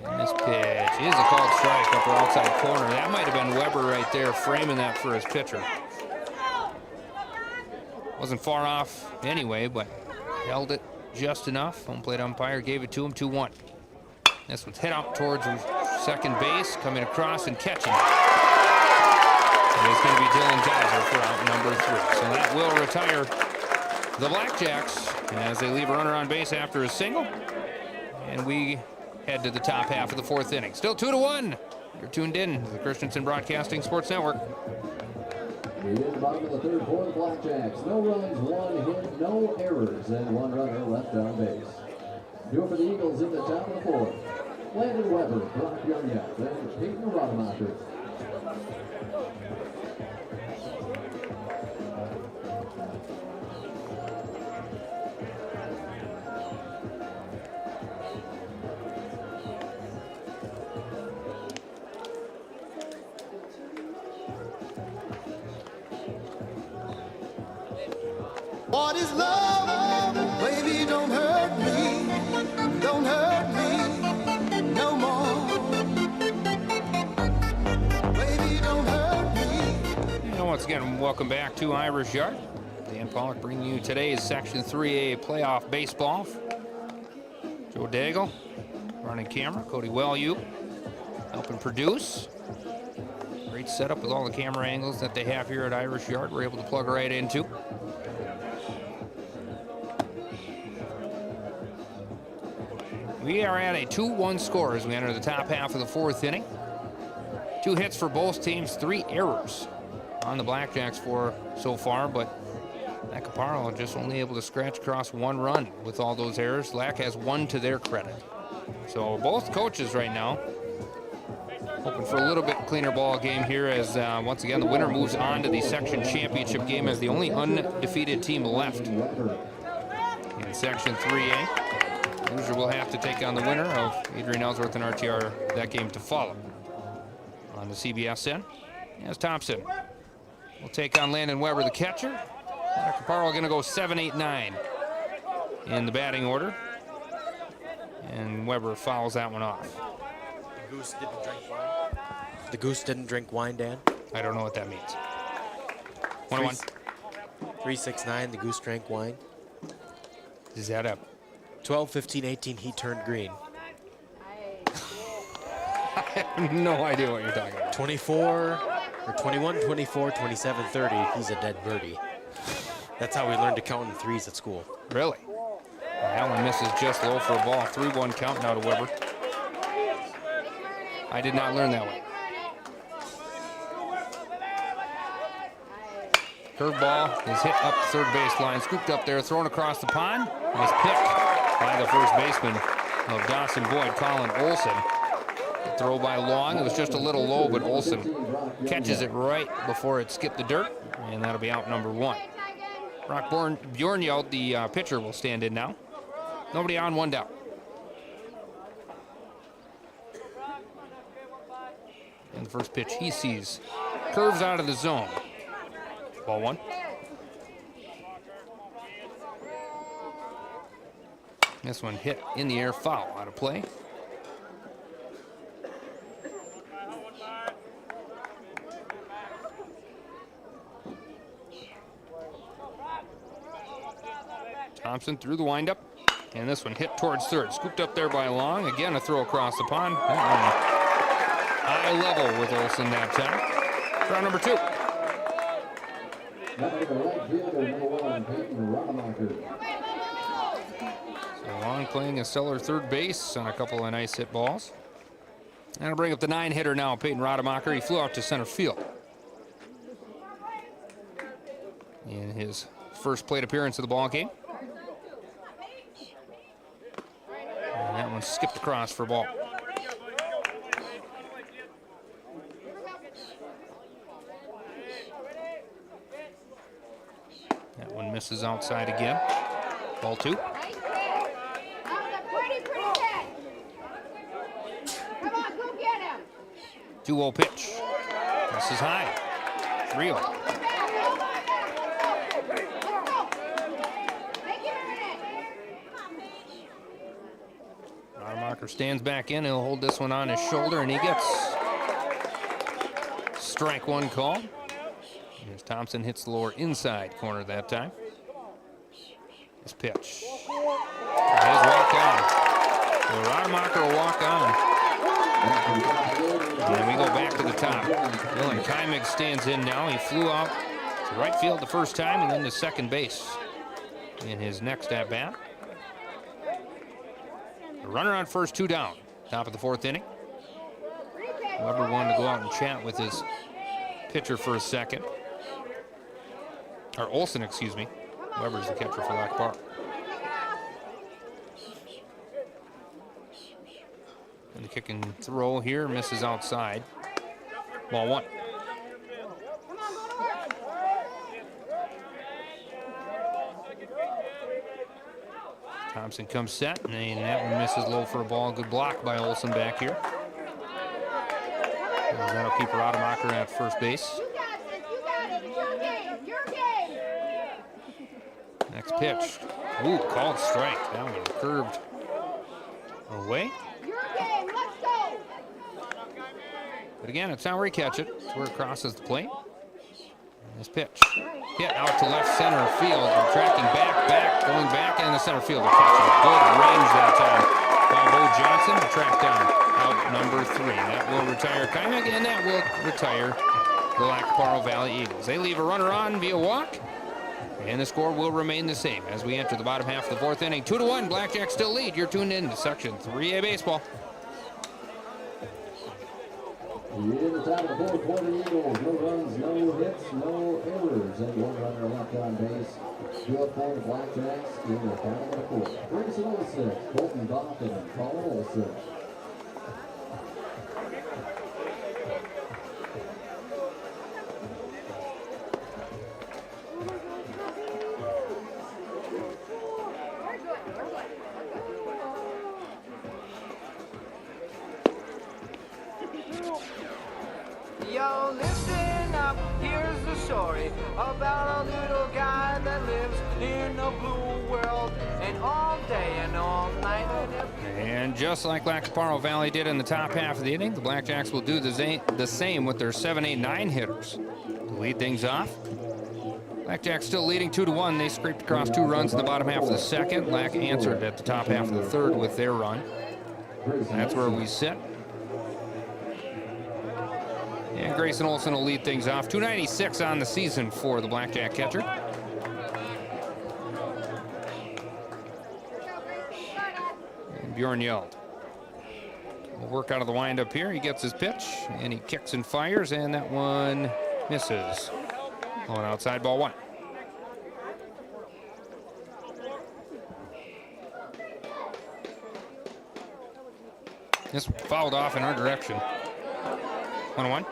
And this pitch is a called strike, upper outside corner. That might have been Weber right there framing that for his pitcher. Wasn't far off anyway, but held it just enough. Home plate umpire gave it to him, 2-1. This one's hit out towards second base, coming across and catching it. And it's going to be Dylan Geyser for out number 3. So that will retire the Blackjacks as they leave a runner on base after a single. And we head to the top half of the 4th inning. Still 2-1. You're tuned in to the Christensen Broadcasting Sports Network. We hit the bottom of the 3rd for the Blackjacks. No runs, 1 hit, no errors, and 1 runner left on base. Do it for the Eagles in the top of the 4th. Landon Weber, Brock Youngyak, and Peyton Rodemacher. What is love? Baby, don't hurt me. Don't hurt me no more. Baby, don't hurt me. And once again, welcome back to Irish Yard. Dan Pollock bringing you today's Section 3A playoff baseball. Joe Daigle running camera. Cody Wellew helping produce. Great setup with all the camera angles that they have here at Irish Yard. We're able to plug right into. We are at a 2-1 score as we enter the top half of the fourth inning. 2 hits for both teams, 3 errors on the Blackjacks for so far, but Parle just only able to scratch across 1 run with all those errors. Lack has 1 to their credit. So both coaches right now hoping for a little bit cleaner ball game here as once again the winner moves on to the section championship game as the only undefeated team left in Section 3A. Loser will have to take on the winner of Adrian Ellsworth and RTR that game to follow. On the CBS end, as Thompson will take on Landon Weber, the catcher. Parle going to go 7-8-9 in the batting order. And Weber fouls that one off. The goose didn't drink wine. The goose didn't drink wine, Dan. I don't know what that means. 1-1. 3-6-9, the goose drank wine. Is that up? 12-15-18, he turned green. I have no idea what you're talking about. 21, 24, 27, 30, he's a dead birdie. That's how we learned to count in threes at school. Really? That one misses just low for a ball. 3-1 count now to Weber. I did not learn that one. Curveball is hit up the third baseline, scooped up there, thrown across the pond. Nice pick by the first baseman of Dawson-Boyd, Colin Olson. The throw by Long, it was just a little low, but Olson catches it right before it skipped the dirt, and that'll be out number 1. Brock Bjornjeld, the pitcher, will stand in now. Nobody on, 1 down. And the first pitch he sees curves out of the zone. Ball 1. This one hit in the air, foul, out of play. Thompson through the windup, and this one hit towards third. Scooped up there by Long. Again, a throw across the pond. High level with Olson that time. Round number 2. So Long playing a stellar third base on a couple of nice hit balls. And I'll bring up the 9-hitter now, Peyton Rademacher. He flew out to center field in his first plate appearance of the ball game. And that one skipped across for a ball. That one misses outside again. Ball 2. That was a pretty hit. Come on, go get him. 2-0 pitch. This is high. 3-0. Rademacher stands back in. He'll hold this one on his shoulder, and he gets strike 1 call. As Thompson hits the lower inside corner that time. This pitch. His walk on. So Rademacher will walk on. And then we go back to the top. Dylan Kymig stands in now. He flew out to right field the first time and then to second base in his next at-bat. A runner on first, 2 down. Top of the 4th inning. Weber wanted to go out and chat with his pitcher for a second. Or Olson, excuse me. Weber's the catcher for Lac Park. And the kick and throw here misses outside. Ball 1. Thompson comes set, and that one misses low for a ball. Good block by Olson back here. And that'll keep Rademacher at first base. You got it. Your game. Your game. It's pitched. Ooh, called strike. That one curved away. Your game, let's go. But again, it's not where he catch it. It's where it crosses the plate. And this pitch hit out to left center field. And tracking back, going back, and the center fielder catches it. Good range that time by Bo Johnson to track down out number 3. That will retire Kymec, and that will retire the Parle Valley Eagles. They leave a runner on via walk, and the score will remain the same as we enter the bottom half of the 4th inning. 2-1, Blackjacks still lead. You're tuned in to Section 3A Baseball. In the top of the 4th quarter, Eagles, no runs, no hits, no errors, and 1 runner left on base. 2-up for the Blackjacks in the final of the 4th. Grayson Olson, Colton Dawson, and Parle Olson. Yo, listen up, here's the story about a little guy that lives in a blue world, and all day and all night. And just like Parle Valley did in the top half of the inning, the Blackjacks will do the same with their 7, 8, 9 hitters. To lead things off, Blackjacks still leading 2-1. They scraped across 2 runs in the bottom half of the 2nd. Lack answered at the top half of the 3rd with their run. That's where we sit. And Grayson Olson will lead things off. 296 on the season for the Blackjack catcher. And Bjorn Yeld will work out of the windup here. He gets his pitch, and he kicks and fires, and that one misses. On outside, ball 1. This fouled off in our direction. 1-1.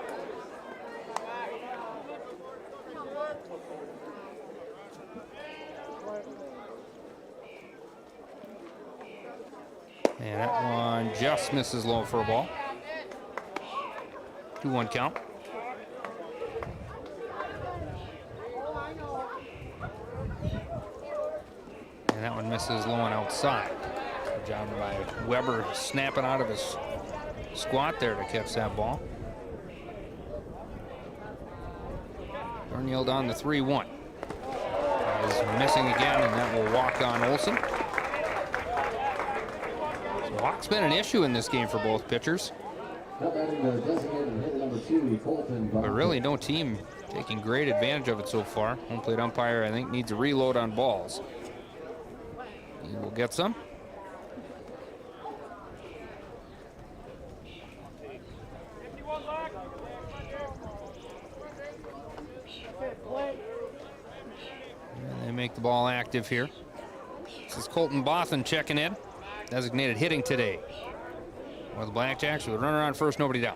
And that one just misses low for a ball. 2-1 count. And that one misses low and outside. Good job by Weber snapping out of his squat there to catch that ball. Bjorn on the 3-1. Is missing again, and that will walk on Olson. So walk's been an issue in this game for both pitchers. But really, no team taking great advantage of it so far. Home plate umpire, I think, needs a reload on balls. He will get some. And they make the ball active here. This is Colton Bothan checking in. Designated hitting today. Well, the Blackjacks with a runner on first, nobody down.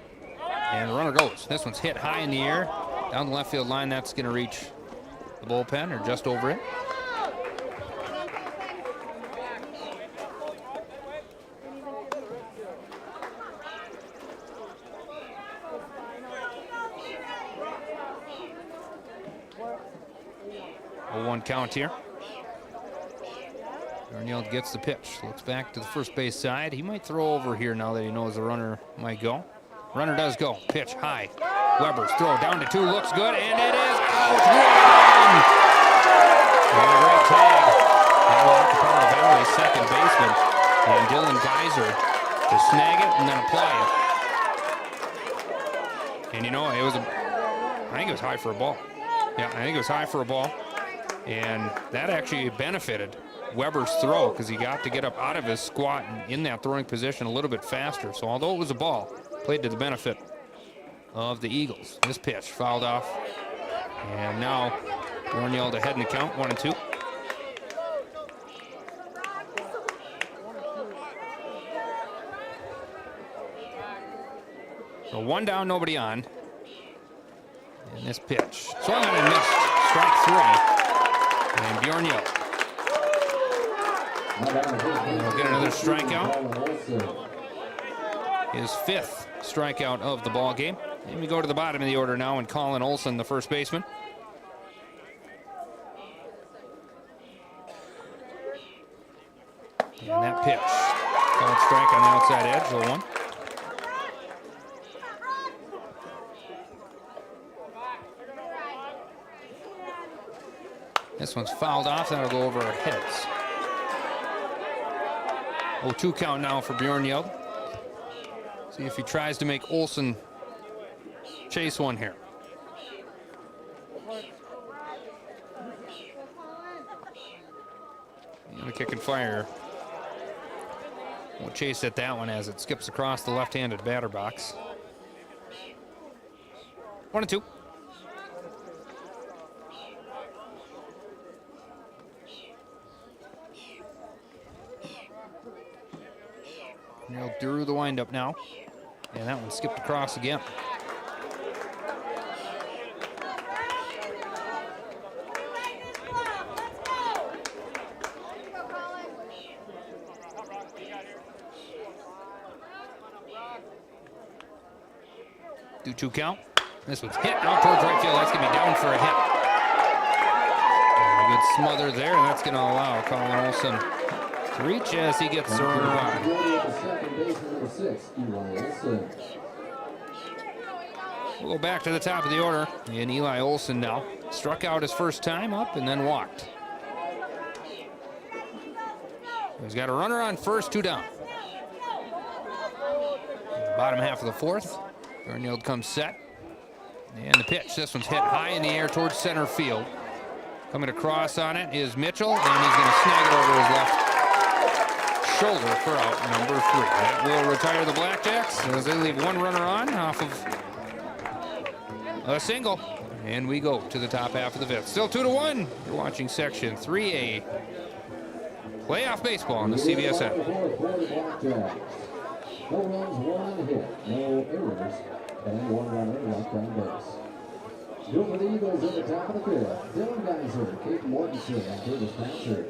And the runner goes. This one's hit high in the air. Down the left field line, that's going to reach the bullpen or just over it. A 1 count here. Darnield gets the pitch, looks back to the first base side. He might throw over here now that he knows the runner might go. Runner does go. Pitch high. Weber's throw down to 2, looks good, and it is out. One! And a great tag. That will have to Parle Valley second baseman. And Dylan Geyser to snag it and then apply it. And you know, it was I think it was high for a ball. Yeah, I think it was high for a ball. And that actually benefited Weber's throw because he got to get up out of his squat and in that throwing position a little bit faster. So although it was a ball, played to the benefit of the Eagles. This pitch fouled off. And now Darnield ahead in the count, 1-2. So 1 down, nobody on. And this pitch swung on and missed. Strike 3. And Bjorn Yeld will get another strikeout. His 5th strikeout of the ball game. And we go to the bottom of the order now, and Colin Olson, the first baseman. And that pitch. Called strike on the outside edge, 0-1. This one's fouled off. That'll go over our heads. 0-2 count now for Bjorn Yeld. See if he tries to make Olsen chase one here. And a kick and fire. Won't chase at that one as it skips across the left-handed batter box. 1-2. They'll do the windup now. And that one skipped across again. Do 2 count. This one's hit out towards right field. That's going to be down for a hit. And a good smother there, and that's going to allow Colin Olsen to reach as he gets the runner on. We'll go back to the top of the order. And Eli Olsen now struck out his first time up and then walked. He's got a runner on first, 2 down. Bottom half of the fourth. Bjorn comes set. And the pitch. This one's hit high in the air towards center field. Coming across on it is Mitchell, and he's going to snag it over his left shoulder for out number 3. That will retire the Blackjacks as they leave one runner on off of a single. And we go to the top half of the fifth. Still 2-1. You're watching Section 3A playoff baseball on the CBSN. No runs, 1 hit, no errors, and 1 runner left on base. Good for the Eagles at the top of the fifth. Dylan Geiser, Kate Mortensen, and Curtis Pansard.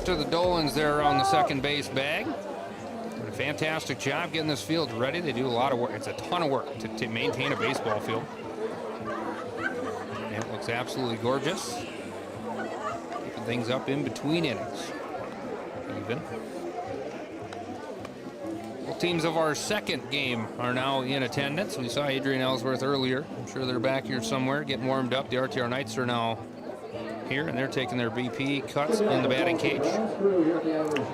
To the Dolans there around the second base bag. Did a fantastic job getting this field ready. They do a lot of work. It's a ton of work to maintain a baseball field. And it looks absolutely gorgeous. Keeping things up in between innings. Even. Well, teams of our second game are now in attendance. We saw Adrian Ellsworth earlier. I'm sure they're back here somewhere getting warmed up. The RTR Knights are now here, and they're taking their BP cuts in the batting cage.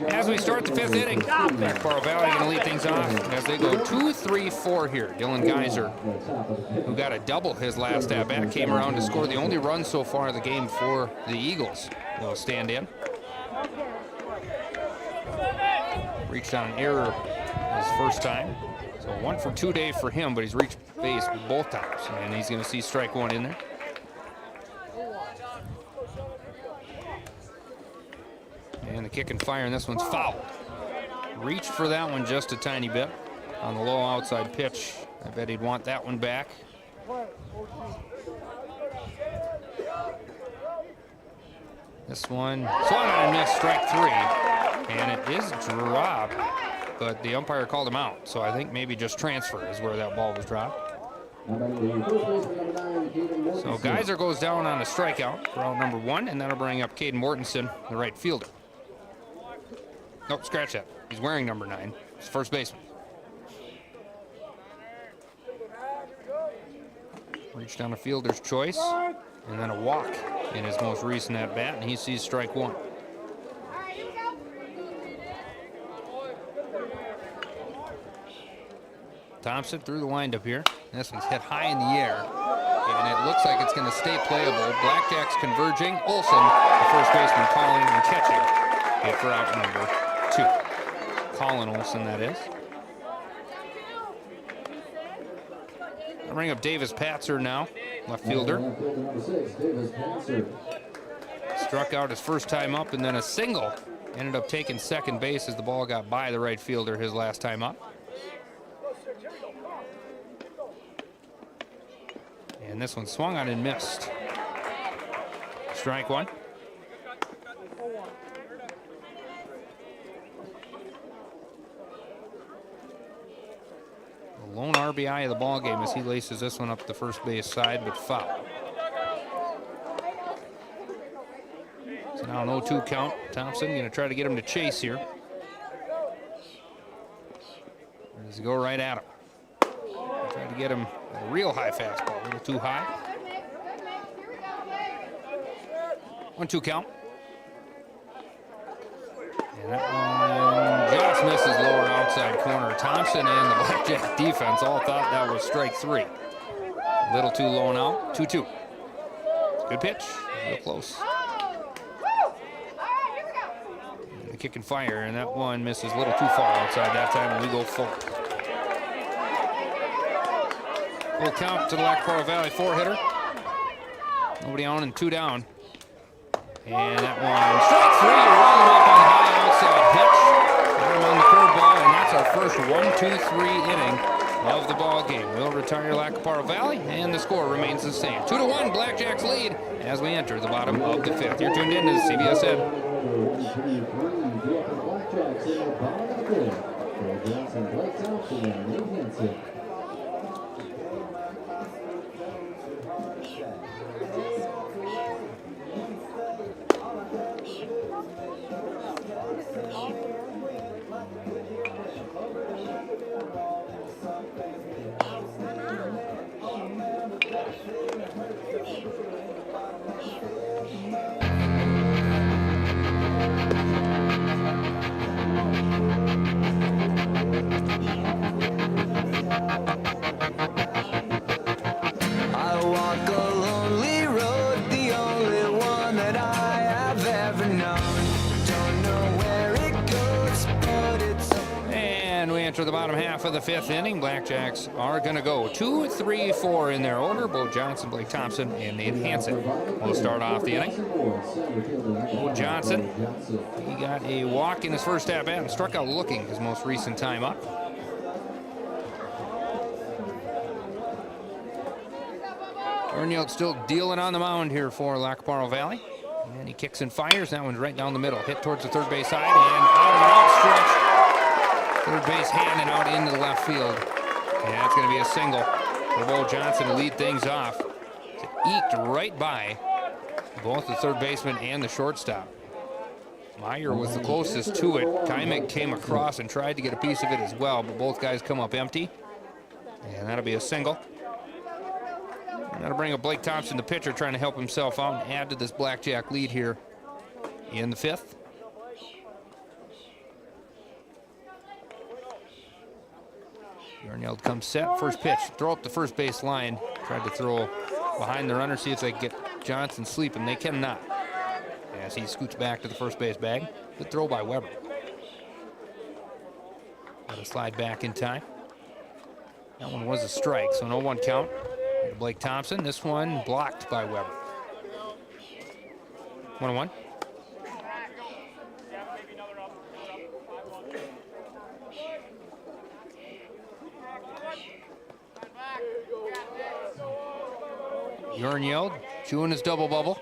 As we start the fifth inning, Parle Valley going to lead things off as they go 2-3-4 here. Dylan Geiser, who got a double his last at-bat, came around to score the only run so far of the game for the Eagles. Will stand in. Reached on an error his first time. So 1 for 2 day for him, but he's reached base both times, and he's going to see strike 1 in there. And the kick and fire, and this one's fouled. Reached for that one just a tiny bit on the low outside pitch. I bet he'd want that one back. This one swung on and missed, strike 3. And it is dropped, but the umpire called him out. So I think maybe just transfer is where that ball was dropped. So Geiser goes down on a strikeout for out number 1, and that'll bring up Caden Mortensen, the right fielder. Nope, scratch that. He's wearing number 9. It's first baseman. Reached down a fielder's choice, and then a walk in his most recent at-bat, and he sees strike 1. Thompson through the windup here. This one's hit high in the air, and it looks like it's going to stay playable. Blackjacks converging. Olsen, the first baseman, calling and catching it for out number 2. Colin Olsen, that is. I'll bring up Davis Patzer now, left fielder. Struck out his first time up, and then a single. Ended up taking second base as the ball got by the right fielder his last time up. And this one swung on and missed. Strike one. The lone RBI of the ball game as he laces this one up the first base side, but foul. So now an 0-2 count. Thompson going to try to get him to chase here. Or does he go right at him? Try to get him a real high fastball, a little too high. 1-2 count. And that one just misses lower outside corner. Thompson and the Blackjack defense all thought that was strike three. A little too low now. 2-2. Good pitch. Real close. And the kick and fire, and that one misses a little too far outside that time, and we go full. Full count to the Parle Valley four-hitter. Nobody on and 2 down. And that one, strike three, roll him up on the high outside pitch. Got him on the curveball, and that's our first 1-2-3 inning of the ball game. We'll retire Parle Valley, and the score remains the same. 2-1, Blackjacks lead as we enter the bottom of the fifth. You're tuned in to CBSN. I walk a lonely road, the only one that I have ever known. Don't know where it goes, but it's And we enter the bottom half of the fifth inning. Blackjacks are going to go 2, 3, 4 in their order. Bo Johnson, Blake Thompson, and Nate Hansen will start off the inning. Bo Johnson, he got a walk in his first at bat and struck out looking his most recent time up. Arniel still dealing on the mound here for Parle Valley. And he kicks and fires. That one's right down the middle. Hit towards the third base side and out of an outstretch. Third base hand and out into the left field. And that's going to be a single for Bo Johnson to lead things off. It's eked right by both the third baseman and the shortstop. Meyer was the closest to it. Kymik came across and tried to get a piece of it as well, but both guys come up empty. And that'll be a single. That'll bring up Blake Thompson, the pitcher, trying to help himself out and add to this Blackjack lead here in the fifth. Yarneld comes set, first pitch, throw up the first base line. Tried to throw behind the runner, see if they can get Johnson sleeping. They cannot, as he scoots back to the first base bag. Good throw by Weber. Got to slide back in time. That one was a strike, so no 1 count. Blake Thompson, this one blocked by Weber. 1-1. Yarneld chewing his double bubble.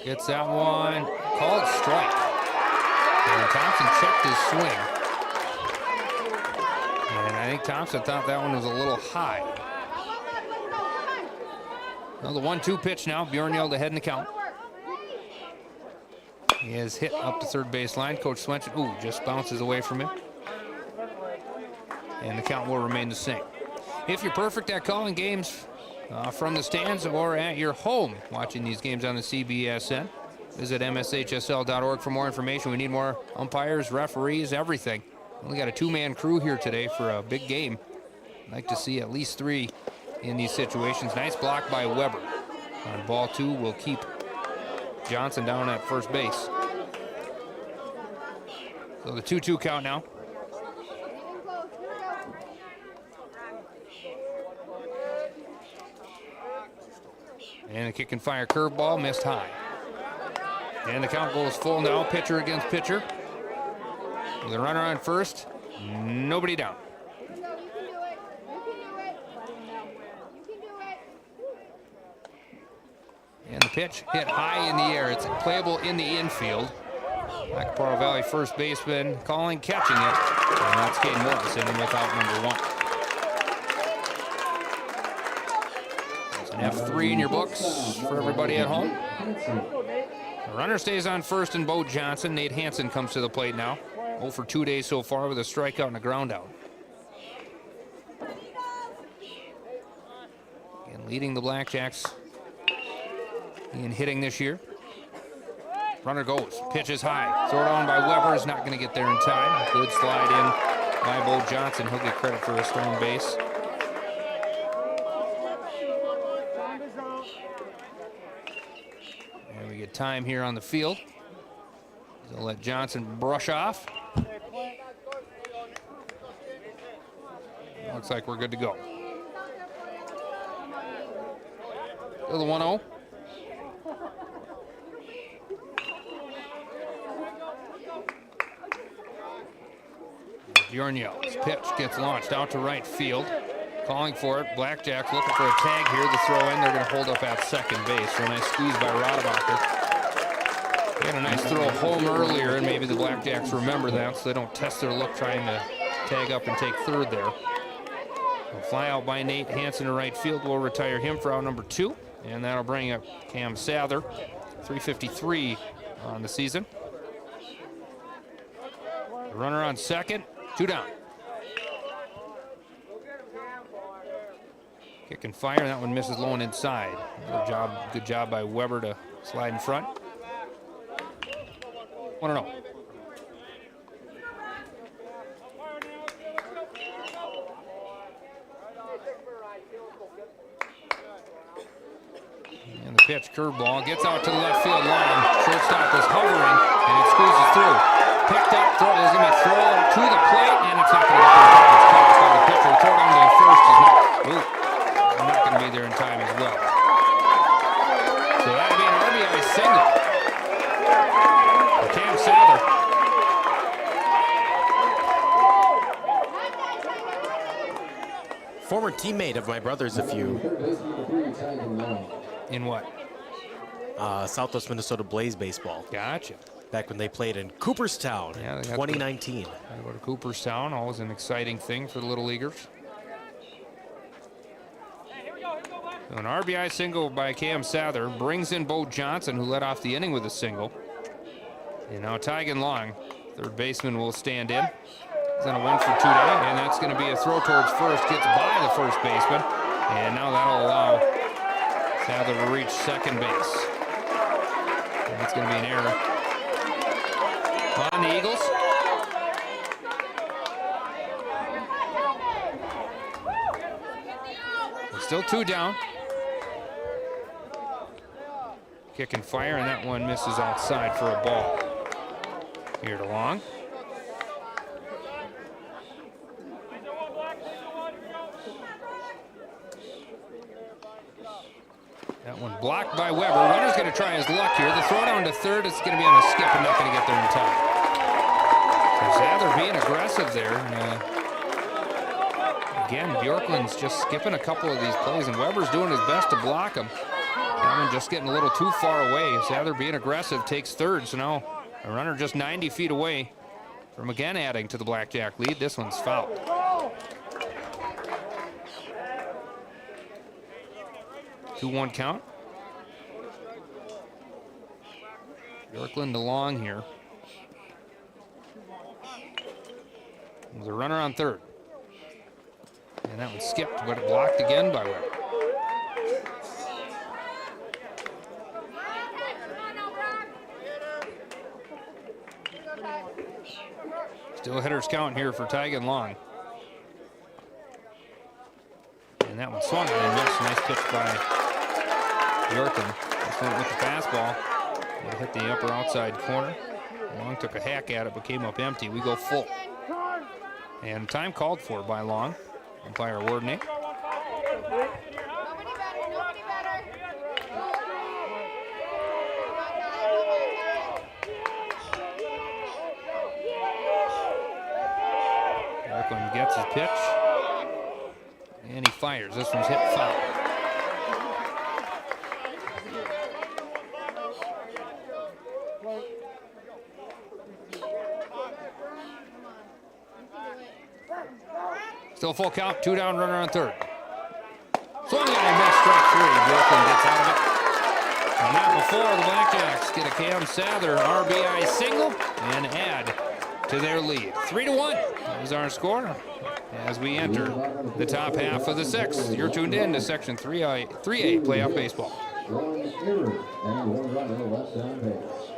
Gets that one called strike. And Thompson checked his swing. And I think Thompson thought that one was a little high. Now the 1-2 pitch now. Bjornhild ahead in the count. He is hit up the third base line. Coach Swenson, just bounces away from him. And the count will remain the same. If you're perfect at calling games from the stands or at your home watching these games on the CBSN, visit MSHSL.org for more information. We need more umpires, referees, everything. We got a 2-man crew here today for a big game. I'd like to see at least 3 in these situations. Nice block by Weber. On ball 2, we'll keep Johnson down at first base. So the 2-2 count now. And a kick and fire curveball, missed high. And the count goes full now, pitcher against pitcher. With a runner on first, nobody down. You can do it. You can do it. You can do it. And the pitch hit high in the air. It's playable in the infield. Back Parle Valley first baseman calling, catching it. And that's Caden Morrison without number 1. There's an F3 in your books for everybody at home. The runner stays on first in Bo Johnson. Nate Hansen comes to the plate now. 0 for 2 days so far with a strikeout and a ground out. And leading the Blackjacks in hitting this year. Runner goes, pitch is high. Throw it on by Weber, is not going to get there in time. Good slide in by Bo Johnson. He'll get credit for a stolen base. And we get time here on the field. They'll let Johnson brush off. Looks like we're good to go. To the 1-0. Bjornjel's pitch gets launched out to right field. Calling for it. Blackjacks looking for a tag here. The throw in. They're going to hold up at second base. So a nice squeeze by Rodebacher. They had a nice throw home earlier, and maybe the Blackjacks remember that, so they don't test their luck trying to tag up and take third there. A fly out by Nate Hansen to right field will retire him for out number 2, and that'll bring up Cam Sather, 353 on the season. The runner on second, 2 down. Kick and fire, that one misses low and inside. Good job by Weber to slide in front. 1-0. And the pitch, curveball, gets out to the left field line. Shortstop is hovering, and it squeezes through. Picked up, throw is going to be thrown to the plate, and it's not going to get there. It's caught by the pitcher. Throw down to the first is not going to be there in time as well. So that'll be an RBI single for Cam Sather. Former teammate of my brother's, a few. In what? Southwest Minnesota Blaze baseball. Gotcha. Back when they played in Cooperstown, Yeah, 2019. I go to Cooperstown, always an exciting thing for the Little Leaguers. So an RBI single by Cam Sather brings in Bo Johnson, who led off the inning with a single. And now Tygan Long, third baseman, will stand in. He's on a 1 for 2 day, and that's going to be a throw towards first. Gets by the first baseman, and now that'll allow Sather to reach second base. And that's going to be an error on the Eagles. Still 2 down. Kick and fire, and that one misses outside for a ball. Here to Long. That one blocked by Weber. Runner's going to try his luck here. The throw down to third is going to be on a skip and not going to get there in time. So Sather being aggressive there. Again, Bjorklund's just skipping a couple of these plays, and Weber's doing his best to block him. That one just getting a little too far away. Sather being aggressive takes third, so now a runner just 90 feet away from again adding to the Blackjack lead. This one's fouled. Two 2-1 count. Bjorklund to Long here. There's a runner on third. And that one skipped, but it blocked again by Weber. Still hitters count here for Tygan Long. And that one swung and missed. Nice pitch by Bjorklund. This went with the fastball. It hit the upper outside corner. Long took a hack at it, but came up empty. We go full. And time called for by Long. Umpire Wardney. Brooklyn gets his pitch. And he fires. This one's hit foul. Still full count, 2 down, runner on third. Swung on and missed strike 3. Brooklyn gets out of it. And not before the Blackjacks get a Cam Sather RBI single and add to their lead. 3-1 is our score as we enter the top half of the 6th. You're tuned in to Section 3A Playoff Baseball. Throwing error and 1 runner left on base.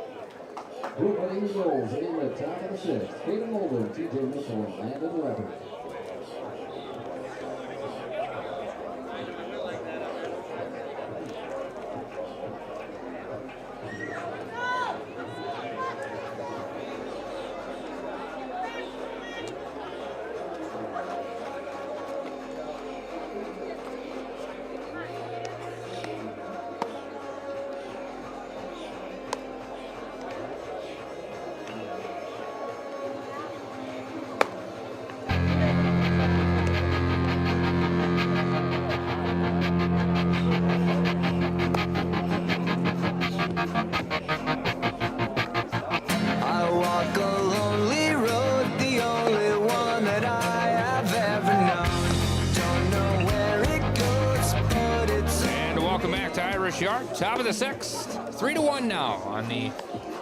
Brooklyn Eagles in the top of the 6th. Caden Mulder, TJ Mitchell, and Landon Weber. I walk a lonely road, the only one that I have ever known. Don't know where it goes, but it's And welcome back to Irish Yard, top of the 6th. 3-1 now on the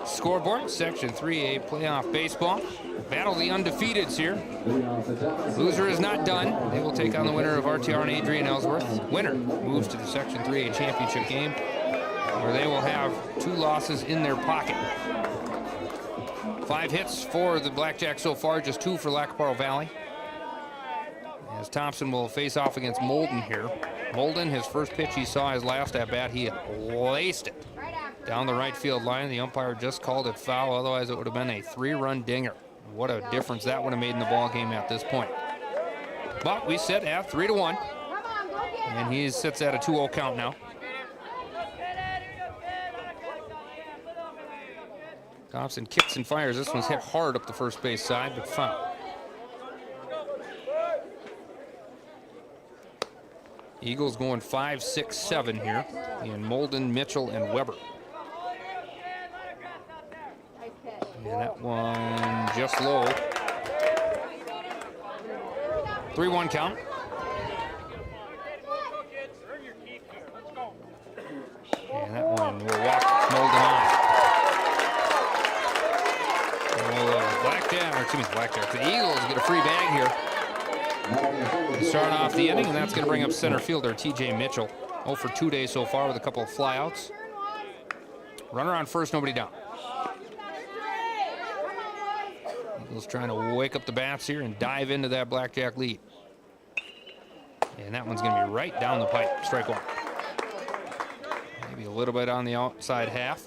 scoreboard. Section 3A Playoff Baseball. Battle the undefeateds here. Loser is not done. They will take on the winner of RTR and Adrian Ellsworth. Winner moves to the Section 3A championship game, where they will have 2 losses in their pocket. 5 hits for the Blackjacks so far, just 2 for Lacaparo Valley. As Thompson will face off against Molden here. Molden, his first pitch he saw his last at bat, he laced it down the right field line. The umpire just called it foul, otherwise it would have been a 3-run dinger. What a difference that would have made in the ball game at this point. But we sit at 3-1, and he sits at a 2-0 count now. Thompson kicks and fires. This one's hit hard up the first base side, but foul. Eagles going 5, 6, 7 here in Molden, Mitchell, and Weber. And that one just low. 3-1 count. And that one will walk Molden on. Blackjack. The Eagles get a free bag here to start off the inning, and that's going to bring up center fielder TJ Mitchell. 0 for 2 days so far with a couple of flyouts. Runner on first, nobody down. Eagles trying to wake up the bats here and dive into that Blackjack lead. And that one's going to be right down the pipe. Strike 1. Maybe a little bit on the outside half.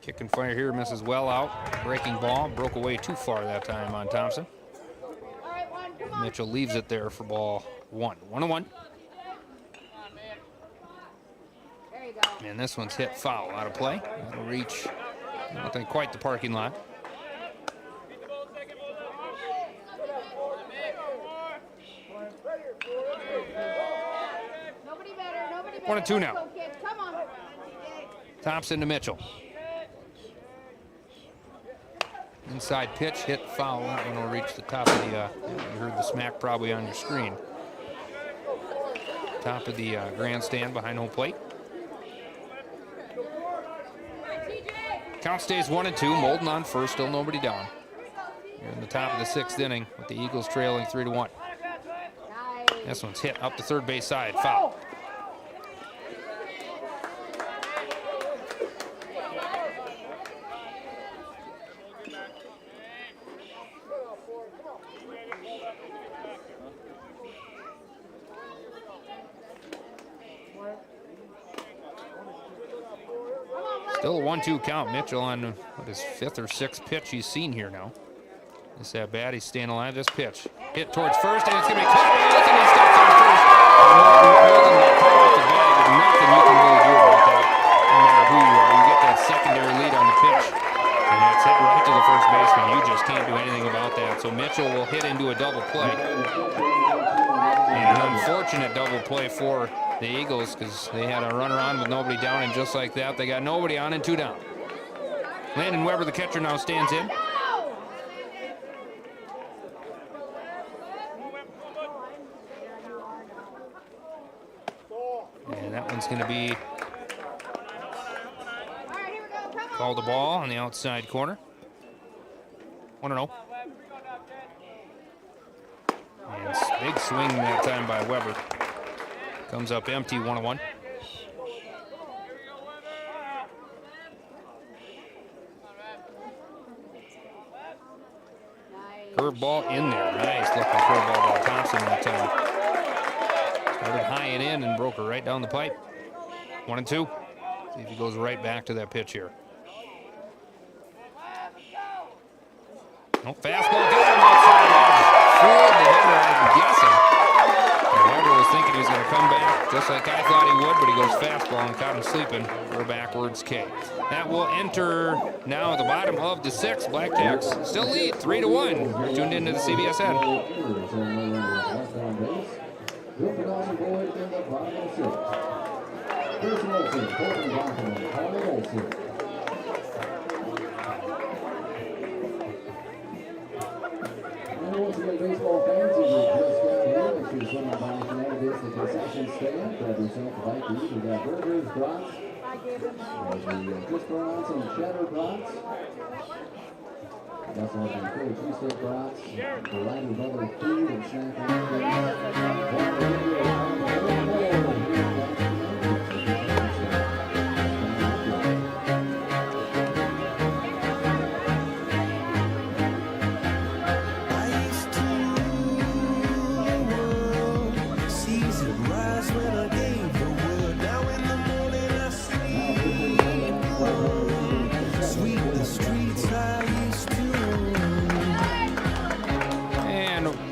Kick and fire here, misses well out. Breaking ball, broke away too far that time on Thompson. Mitchell leaves it there for ball 1. 1-1. And this one's hit foul, out of play. That'll reach, I don't think, quite the parking lot. Nobody better. 1-2 now. Go, kids. Come on. Thompson to Mitchell. Inside pitch, hit foul. That one will reach the top of the, you heard the smack probably on your screen. Top of the grandstand behind home plate. Count stays 1-2. Molden on first, still nobody down. We're in the top of the 6th inning with the Eagles trailing 3-1. This one's hit up the third base side, foul. Still a 1-2 count. Mitchell on what, his 5th or 6th pitch he's seen here now. This at bat, he's staying alive. This pitch hit towards first, and it's going to be caught. And he steps on first. Molden got caught off the bag, but nothing you can really do about that, no matter who you are. unfortunate double play for the Eagles because they had a runner on with nobody down, and just like that, they got nobody on and 2 down. Landon Weber, the catcher, now stands in. And that one's going to be called a ball on the outside corner. 1-0. And big swing that time by Weber. Comes up empty, 1-1. Curveball in there. Nice looking curveball by Thompson that time. Started high and in and broke her right down the pipe. 1-2. See if he goes right back to that pitch here. No, fastball got him outside edge. Fooled the hitter, I'm guessing. And Weber was thinking he was going to come back just like I thought he would, but he goes fastball and caught him sleeping for a backwards K. That will enter now at the bottom of the 6th. Blackjacks still lead 3-1. You're tuned into the CBSN. Dawson-Boyd in the bottom of the 6th. Grayson Olsen, Colton Bachman, Parle Olsen. And once again, baseball fans, if you're just down here, make sure you swing by tonight against the concession stand. Grab yourself a bite to eat. We got burgers, brats. We just throw on some cheddar brats. We also have some cool cheesesteak brats. A variety of other food and snack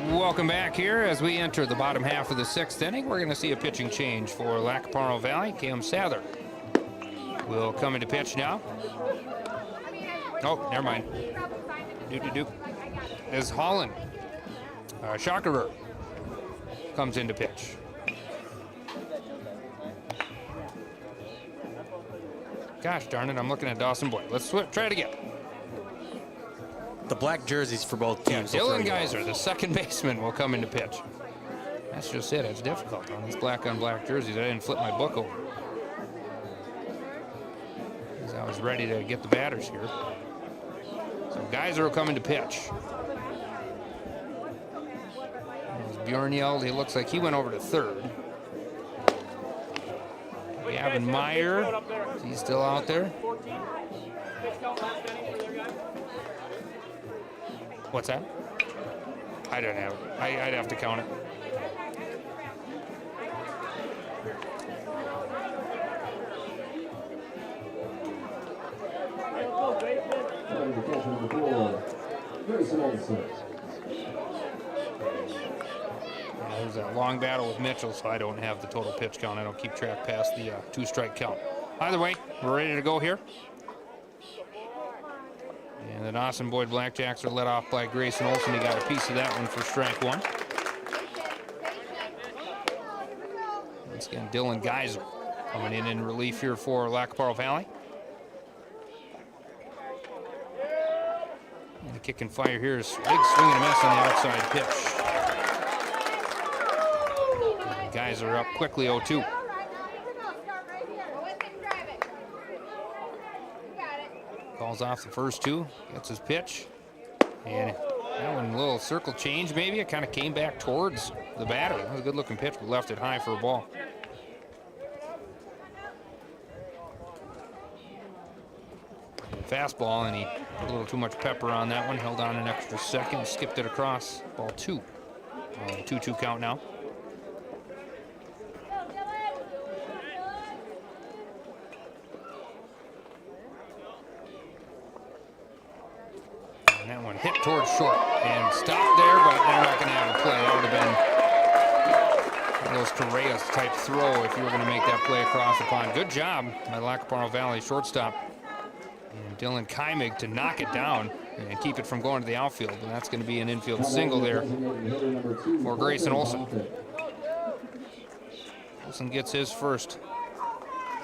Welcome back here as we enter the bottom half of the 6th inning. We're going to see a pitching change for Parle Valley. Cam Sather will come into pitch now. Oh, never mind. As Holland. Shockerer comes into pitch. Gosh darn it, I'm looking at Dawson-Boyd. Let's try it again. The black jerseys for both teams. Yeah, Dylan Geyser, the second baseman, will come into pitch. That's just it. It's difficult on these black on black jerseys. I didn't flip my book over. As I was ready to get the batters here. So Geyser will come into pitch. As Bjorn yelled, he looks like he went over to third. Gavin Meyer, is he still out there? What's that? I don't have it. I'd have to count it. There's that long battle with Mitchell, so I don't have the total pitch count. I don't keep track past the 2-strike count. Either way, we're ready to go here. And the Dawson-Boyd Blackjacks are led off by Grayson Olsen. He got a piece of that one for strike one. Once again, Dylan Geyser coming in relief here for Parle Valley. And the kick and fire here is big swing and a miss on the outside pitch. And Geyser up quickly, 0-2. Calls off the first two, gets his pitch, and that one a little circle change maybe. It kind of came back towards the batter. That was a good looking pitch, but left it high for a ball. Fastball, and he put a little too much pepper on that one, held on an extra second, skipped it across, ball 2. 2-2 count now. And that one hit towards short and stopped there, but they're not going to have a play. That would have been one of those Correas type throw if you were going to make that play across the pond. Good job by Parle Valley shortstop. And Dylan Keimig to knock it down and keep it from going to the outfield. And that's going to be an infield single there for Grayson Olsen. Olsen gets his first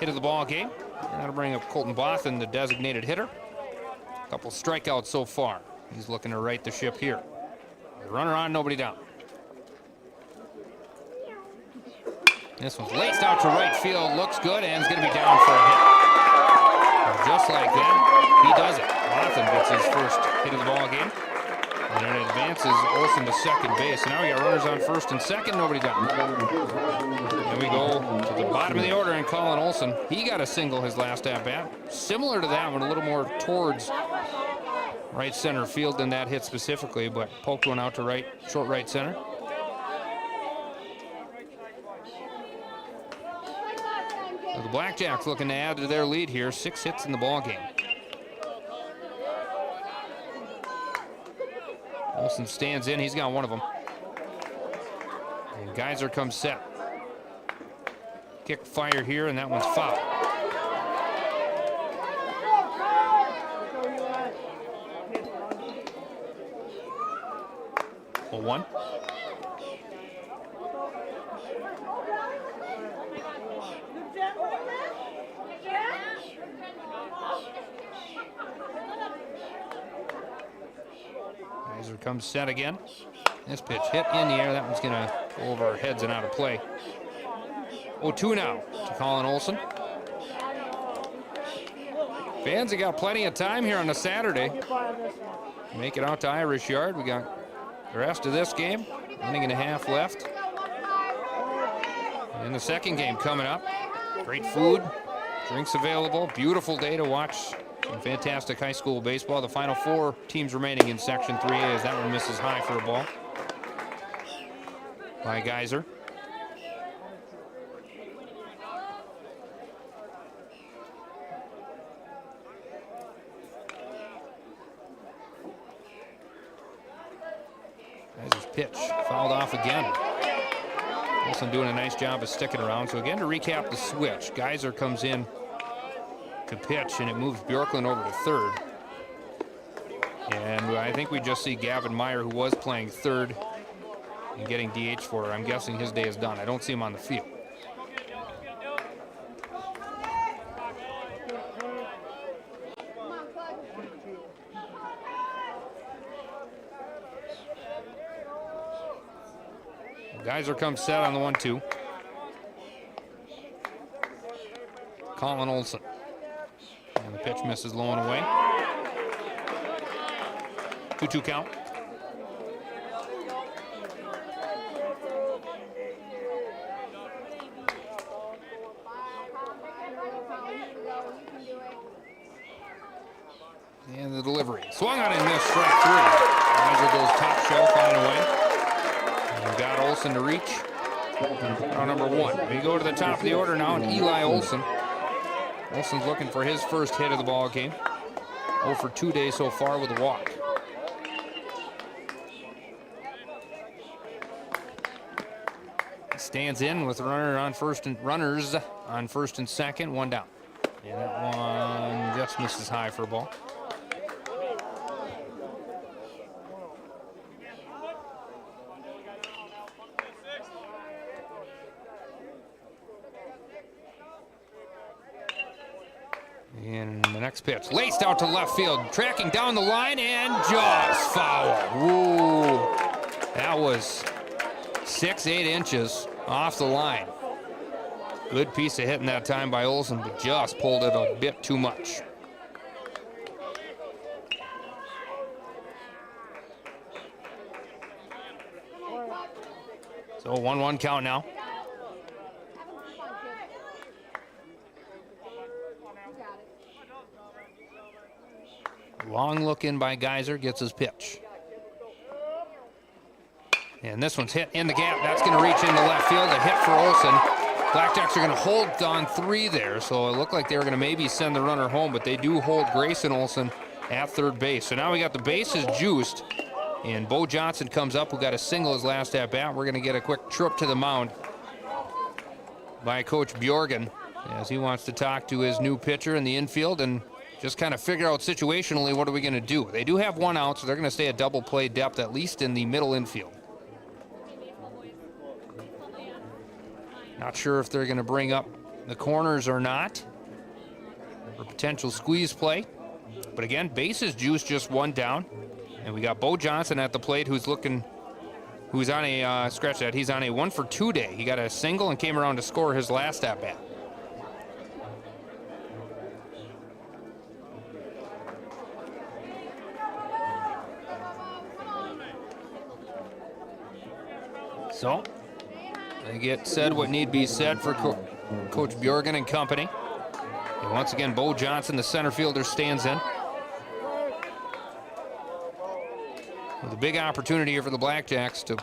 hit of the ball game. That'll bring up Colton Bothan, the designated hitter. A couple strikeouts so far. He's looking to right the ship here. The runner on, nobody down. This one's laced out to right field. Looks good and is going to be down for a hit. And just like that, he does it. Bothan gets his first hit of the ball game. And it advances Olsen to second base. And now we got runners on first and second, nobody down. Then we go to the bottom of the order and Colin Olsen. He got a single his last at-bat. Similar to that one, a little more towards right center field than that hit specifically, but poked one out to right, short right center. So the Blackjacks looking to add to their lead here. 6 hits in the ball game. Olsen stands in. He's got one of them. And Geyser comes set. Kick fire here, and that one's foul. 0-1. Geyser comes set again. This pitch hit in the air. That one's going to go over our heads and out of play. 0-2 now to Colin Olsen. Fans have got plenty of time here on a Saturday. Make it out to Irish Yard. We got the rest of this game. Inning and a half left. And the second game coming up. Great food, drinks available. Beautiful day to watch some fantastic high school baseball. The final 4 teams remaining in Section 3A as that one misses high for a ball by Geyser. Geyser's pitch fouled off again. Olsen doing a nice job of sticking around. So again, to recap the switch, Geyser comes in to pitch, and it moves Bjorklund over to third. And I think we just see Gavin Meyer, who was playing third and getting DH for her. I'm guessing his day is done. I don't see him on the field. Geyser comes set on the 1-2. Colin Olsen. And the pitch misses low and away. 2-2 count. And the delivery. Swung on and missed, strike 3. Geyser goes top shelf on away. And got Olsen to reach. Round number 1. We go to the top of the order now, and Eli Olsen. Olsen's looking for his first hit of the ball game. 0 for 2 days so far with a walk. Stands in with runners on first and second, 1 down. And that one just misses high for a ball. And the next pitch, laced out to left field, tracking down the line and just foul. Ooh, that was 6-8 inches off the line. Good piece of hitting that time by Olsen, but just pulled it a bit too much. So 1-1 count now. Long look in by Geyser, gets his pitch. And this one's hit in the gap. That's going to reach into left field. A hit for Olsen. Blackjacks are going to hold on 3 there, so it looked like they were going to maybe send the runner home, but they do hold Grayson Olsen at third base. So now we got the bases juiced, and Bo Johnson comes up, who got a single his last at-bat. We're going to get a quick trip to the mound by Coach Bjorgen as he wants to talk to his new pitcher in the infield and just kind of figure out situationally what are we going to do. They do have 1 out, so they're going to stay at double play depth, at least in the middle infield. Not sure if they're going to bring up the corners or not, for potential squeeze play. But again, bases juice, just one down. And we got Bo Johnson at the plate, who's on a, scratch that, he's on a 1-for-2 day. He got a single and came around to score his last at-bat. So, they get said what need be said for Coach Bjorgen and company. And once again, Bo Johnson, the center fielder, stands in. With a big opportunity here for the Blackjacks to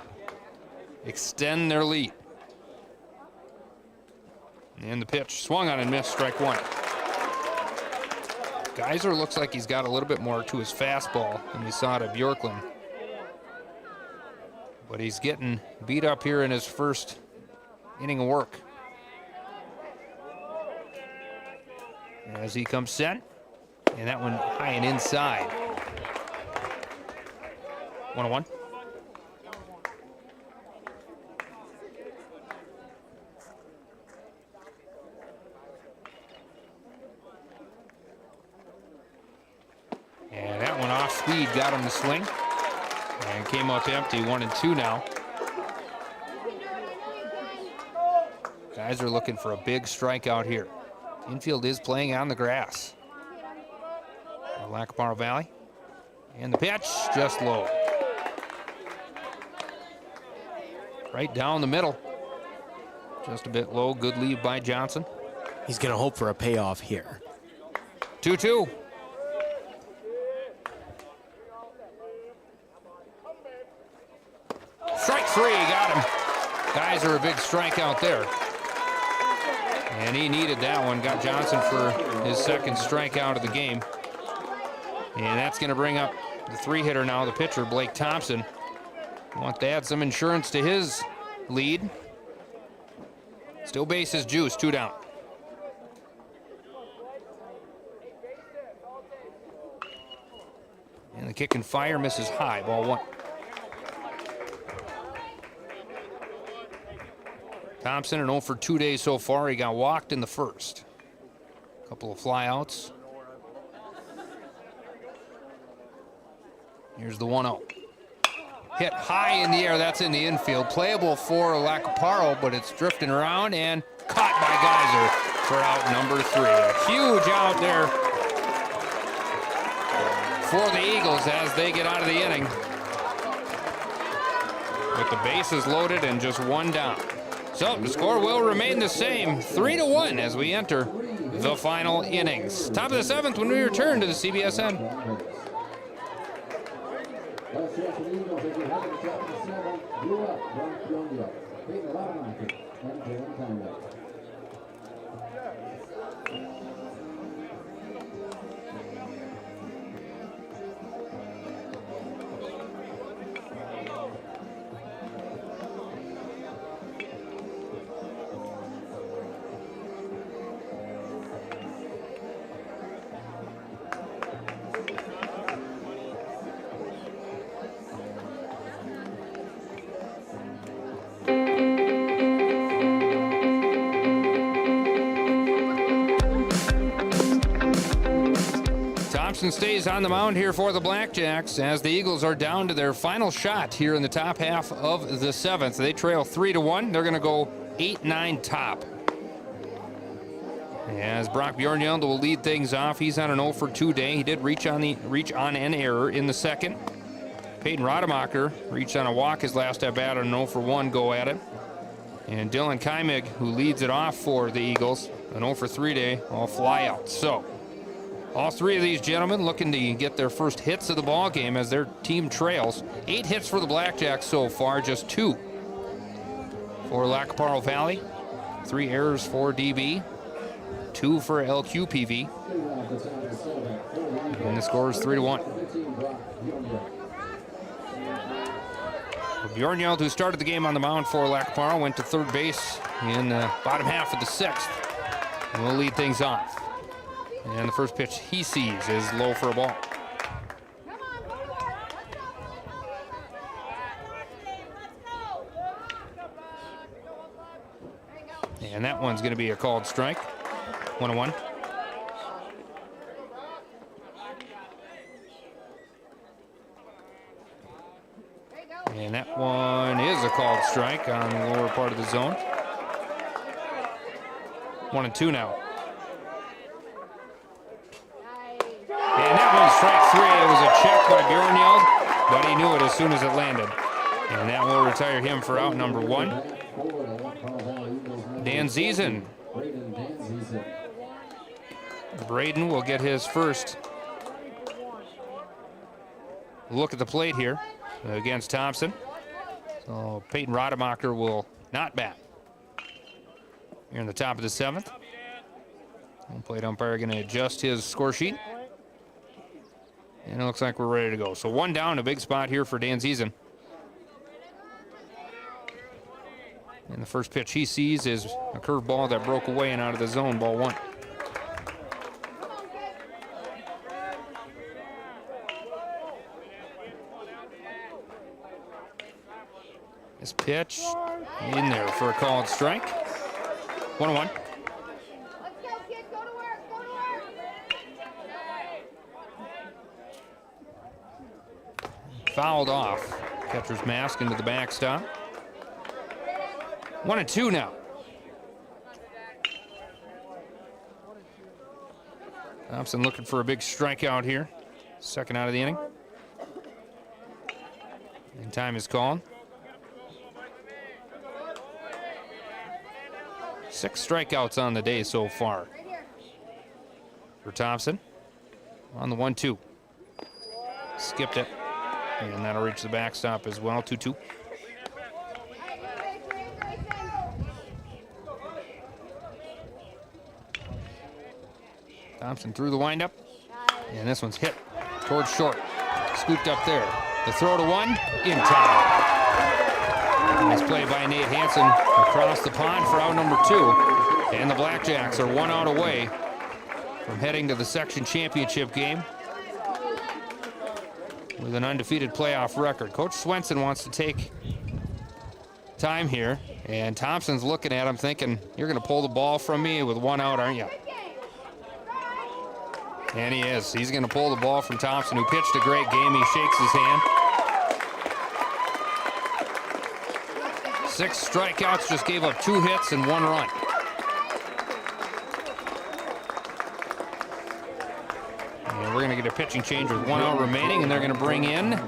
extend their lead. And the pitch swung on and missed, strike one. Geyser looks like he's got a little bit more to his fastball than we saw at Bjorklund. But he's getting beat up here in his first inning of work. As he comes set, and that one high and inside. 1-1. And that one off speed got him to swing. And came up empty, 1-2 now. Guys are looking for a big strikeout here. Infield is playing on the grass. Lackaparle Valley. And the pitch just low. Right down the middle. Just a bit low. Good lead by Johnson. He's going to hope for a payoff here. 2-2. Strike three, got him. Guys are a big strikeout there. And he needed that one. Got Johnson for his second strikeout of the game. And that's going to bring up the three-hitter now, the pitcher, Blake Thompson. Want to add some insurance to his lead. Still bases juice, 2 down. And the kick and fire misses high, ball 1. Thompson, an 0-for-2 days so far. He got walked in the first. A couple of flyouts. Here's the 1-0. Hit high in the air. That's in the infield. Playable for Lackaparle, but it's drifting around and caught by Geyser for out number 3. A huge out there for the Eagles as they get out of the inning. With the bases loaded and just 1 down. So the score will remain the same, 3-1 as we enter the final innings. Top of the 7th when we return to the CBSN. Thompson stays on the mound here for the Blackjacks as the Eagles are down to their final shot here in the top half of the 7th. They trail 3-1. They're going to go 8-9 top. As Brock Bjornjeld will lead things off. He's on an 0-for-2 day. He did reach on an error in the second. Peyton Rademacher reached on a walk his last at bat on an 0-for-1 go at it. And Dylan Kymig, who leads it off for the Eagles, an 0-for-3 day, all flyouts. So all 3 of these gentlemen looking to get their first hits of the ball game as their team trails. 8 hits for the Blackjacks so far, just 2 for Lackaparle Valley. 3 errors for DB, 2 for LQPV. And the score is 3-1. Bjornjeld, who started the game on the mound for Lackaparle, went to third base in the bottom half of the 6th. And will lead things off. And the first pitch he sees is low for a ball. And that one's going to be a called strike. 1-1. And that one is a called strike on the lower part of the zone. 1-2 now. And that one's strike 3. It was a check by Bjornhild, but he knew it as soon as it landed. And that will retire him for out number 1. Dan Ziesen. Braden will get his first look at the plate here against Thompson. So Peyton Rademacher will not bat here in the top of the 7th. And plate umpire going to adjust his score sheet. And it looks like we're ready to go. So 1 down, a big spot here for Dan Ziesen. And the first pitch he sees is a curveball that broke away and out of the zone, ball 1. This pitch in there for a called strike. 1-1. Let's go, kids. Go to work. Go to work. Fouled off. Catcher's mask into the backstop. 1-2 now. Thompson looking for a big strikeout here. Second out of the inning. And time is called. 6 strikeouts on the day so far for Thompson. On the 1-2. Skipped it. And that'll reach the backstop as well. 2-2. Thompson through the windup. And this one's hit towards short. Scooped up there. The throw to 1 in time. Nice play by Nate Hansen across the pond for out number 2. And the Blackjacks are 1 out away from heading to the section championship game with an undefeated playoff record. Coach Swenson wants to take time here, and Thompson's looking at him thinking, you're going to pull the ball from me with 1 out, aren't you? And he is. He's going to pull the ball from Thompson, who pitched a great game. He shakes his hand. 6 strikeouts, just gave up 2 hits and 1 run. And we're going to get a pitching change with 1 out remaining, and they're going to bring in,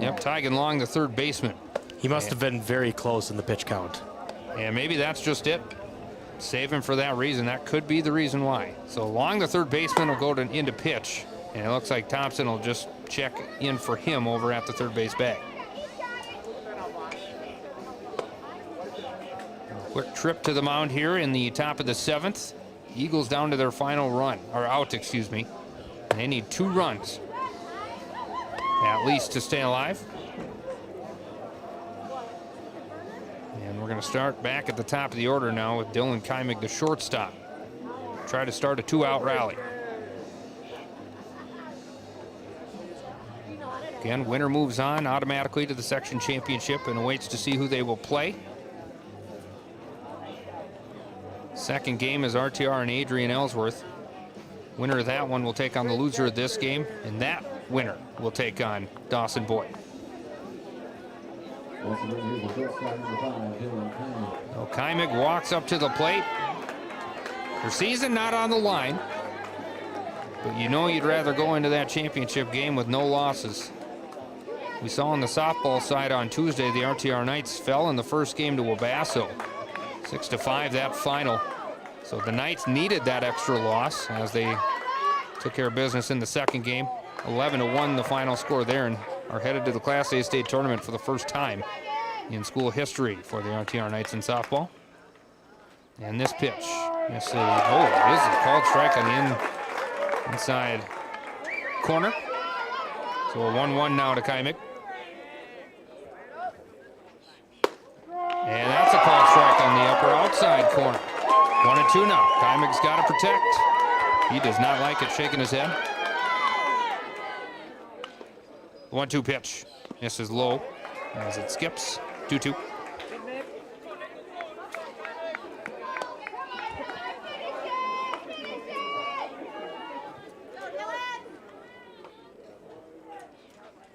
Yep, Tygan Long, the third baseman. He must have been very close in the pitch count. And maybe that's just it. Save him for that reason. That could be the reason why. So Long, the third baseman, will go into pitch. And it looks like Thompson will just check in for him over at the third base bag. Quick trip to the mound here in the top of the 7th. Eagles down to their final run, or out, excuse me. They need 2 runs at least to stay alive. And we're going to start back at the top of the order now with Dylan Keimig, the shortstop. Try to start a 2-out rally. Again, winner moves on automatically to the section championship and awaits to see who they will play. Second game is RTR and Adrian Ellsworth. Winner of that one will take on the loser of this game, and that winner will take on Dawson-Boyd. So Keimig walks up to the plate. Her season not on the line, but you know you'd rather go into that championship game with no losses. We saw on the softball side on Tuesday, the RTR Knights fell in the first game to Wabasso. 6-5 that final. So the Knights needed that extra loss as they took care of business in the second game. 11-1 the final score there, and are headed to the Class A state tournament for the first time in school history for the RTR Knights in softball. And this pitch, this is a called strike on the inside corner. So a 1-1 now to Keimig. And that's a called strike on the upper outside corner. 1-2 now. Keimig's got to protect. He does not like it, shaking his head. 1-2 pitch. This is low as it skips. 2-2.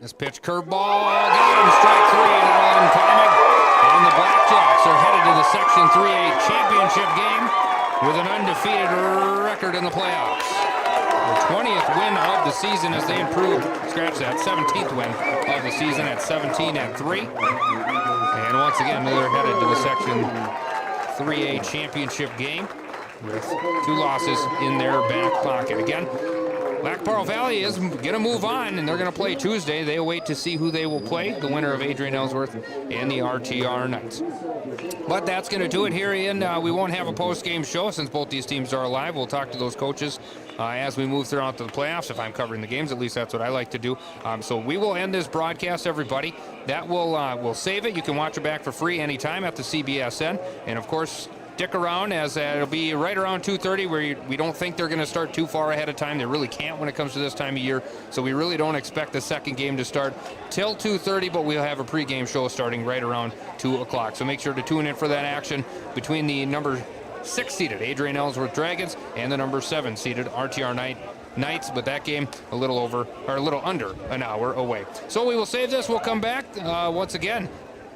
This pitch curveball, got him, strike 3, and timing. And the Blackjacks are headed to the Section 3A championship game with an undefeated record in the playoffs. Their 20th win of the season as they improve, scratch that, 17th win of the season at 17-3. And once again, they're headed to the Section 3A championship game with 2 losses in their back pocket. Again, Parle Valley is going to move on, and they're going to play Tuesday. They await to see who they will play, the winner of Adrian Ellsworth and the RTR Knights. But that's going to do it here, Ian. We won't have a post-game show since both these teams are alive. We'll talk to those coaches as we move throughout the playoffs. If I'm covering the games, at least that's what I like to do. So we will end this broadcast, everybody. That will we'll save it. You can watch it back for free anytime at the CBSN. And, of course, stick around as it'll be right around 2:30 where we don't think they're going to start too far ahead of time. They really can't when it comes to this time of year. So we really don't expect the second game to start till 2:30, but we'll have a pregame show starting right around 2 o'clock. So make sure to tune in for that action between the number 6-seeded Adrian Ellsworth Dragons and the number 7-seeded RTR Knights, but that game a little under an hour away. So we will save this. We'll come back once again.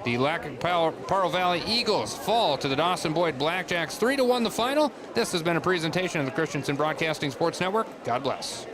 The Parle Valley Eagles fall to the Dawson-Boyd Blackjacks 3-1 the final. This has been a presentation of the Christensen Broadcasting Sports Network. God bless.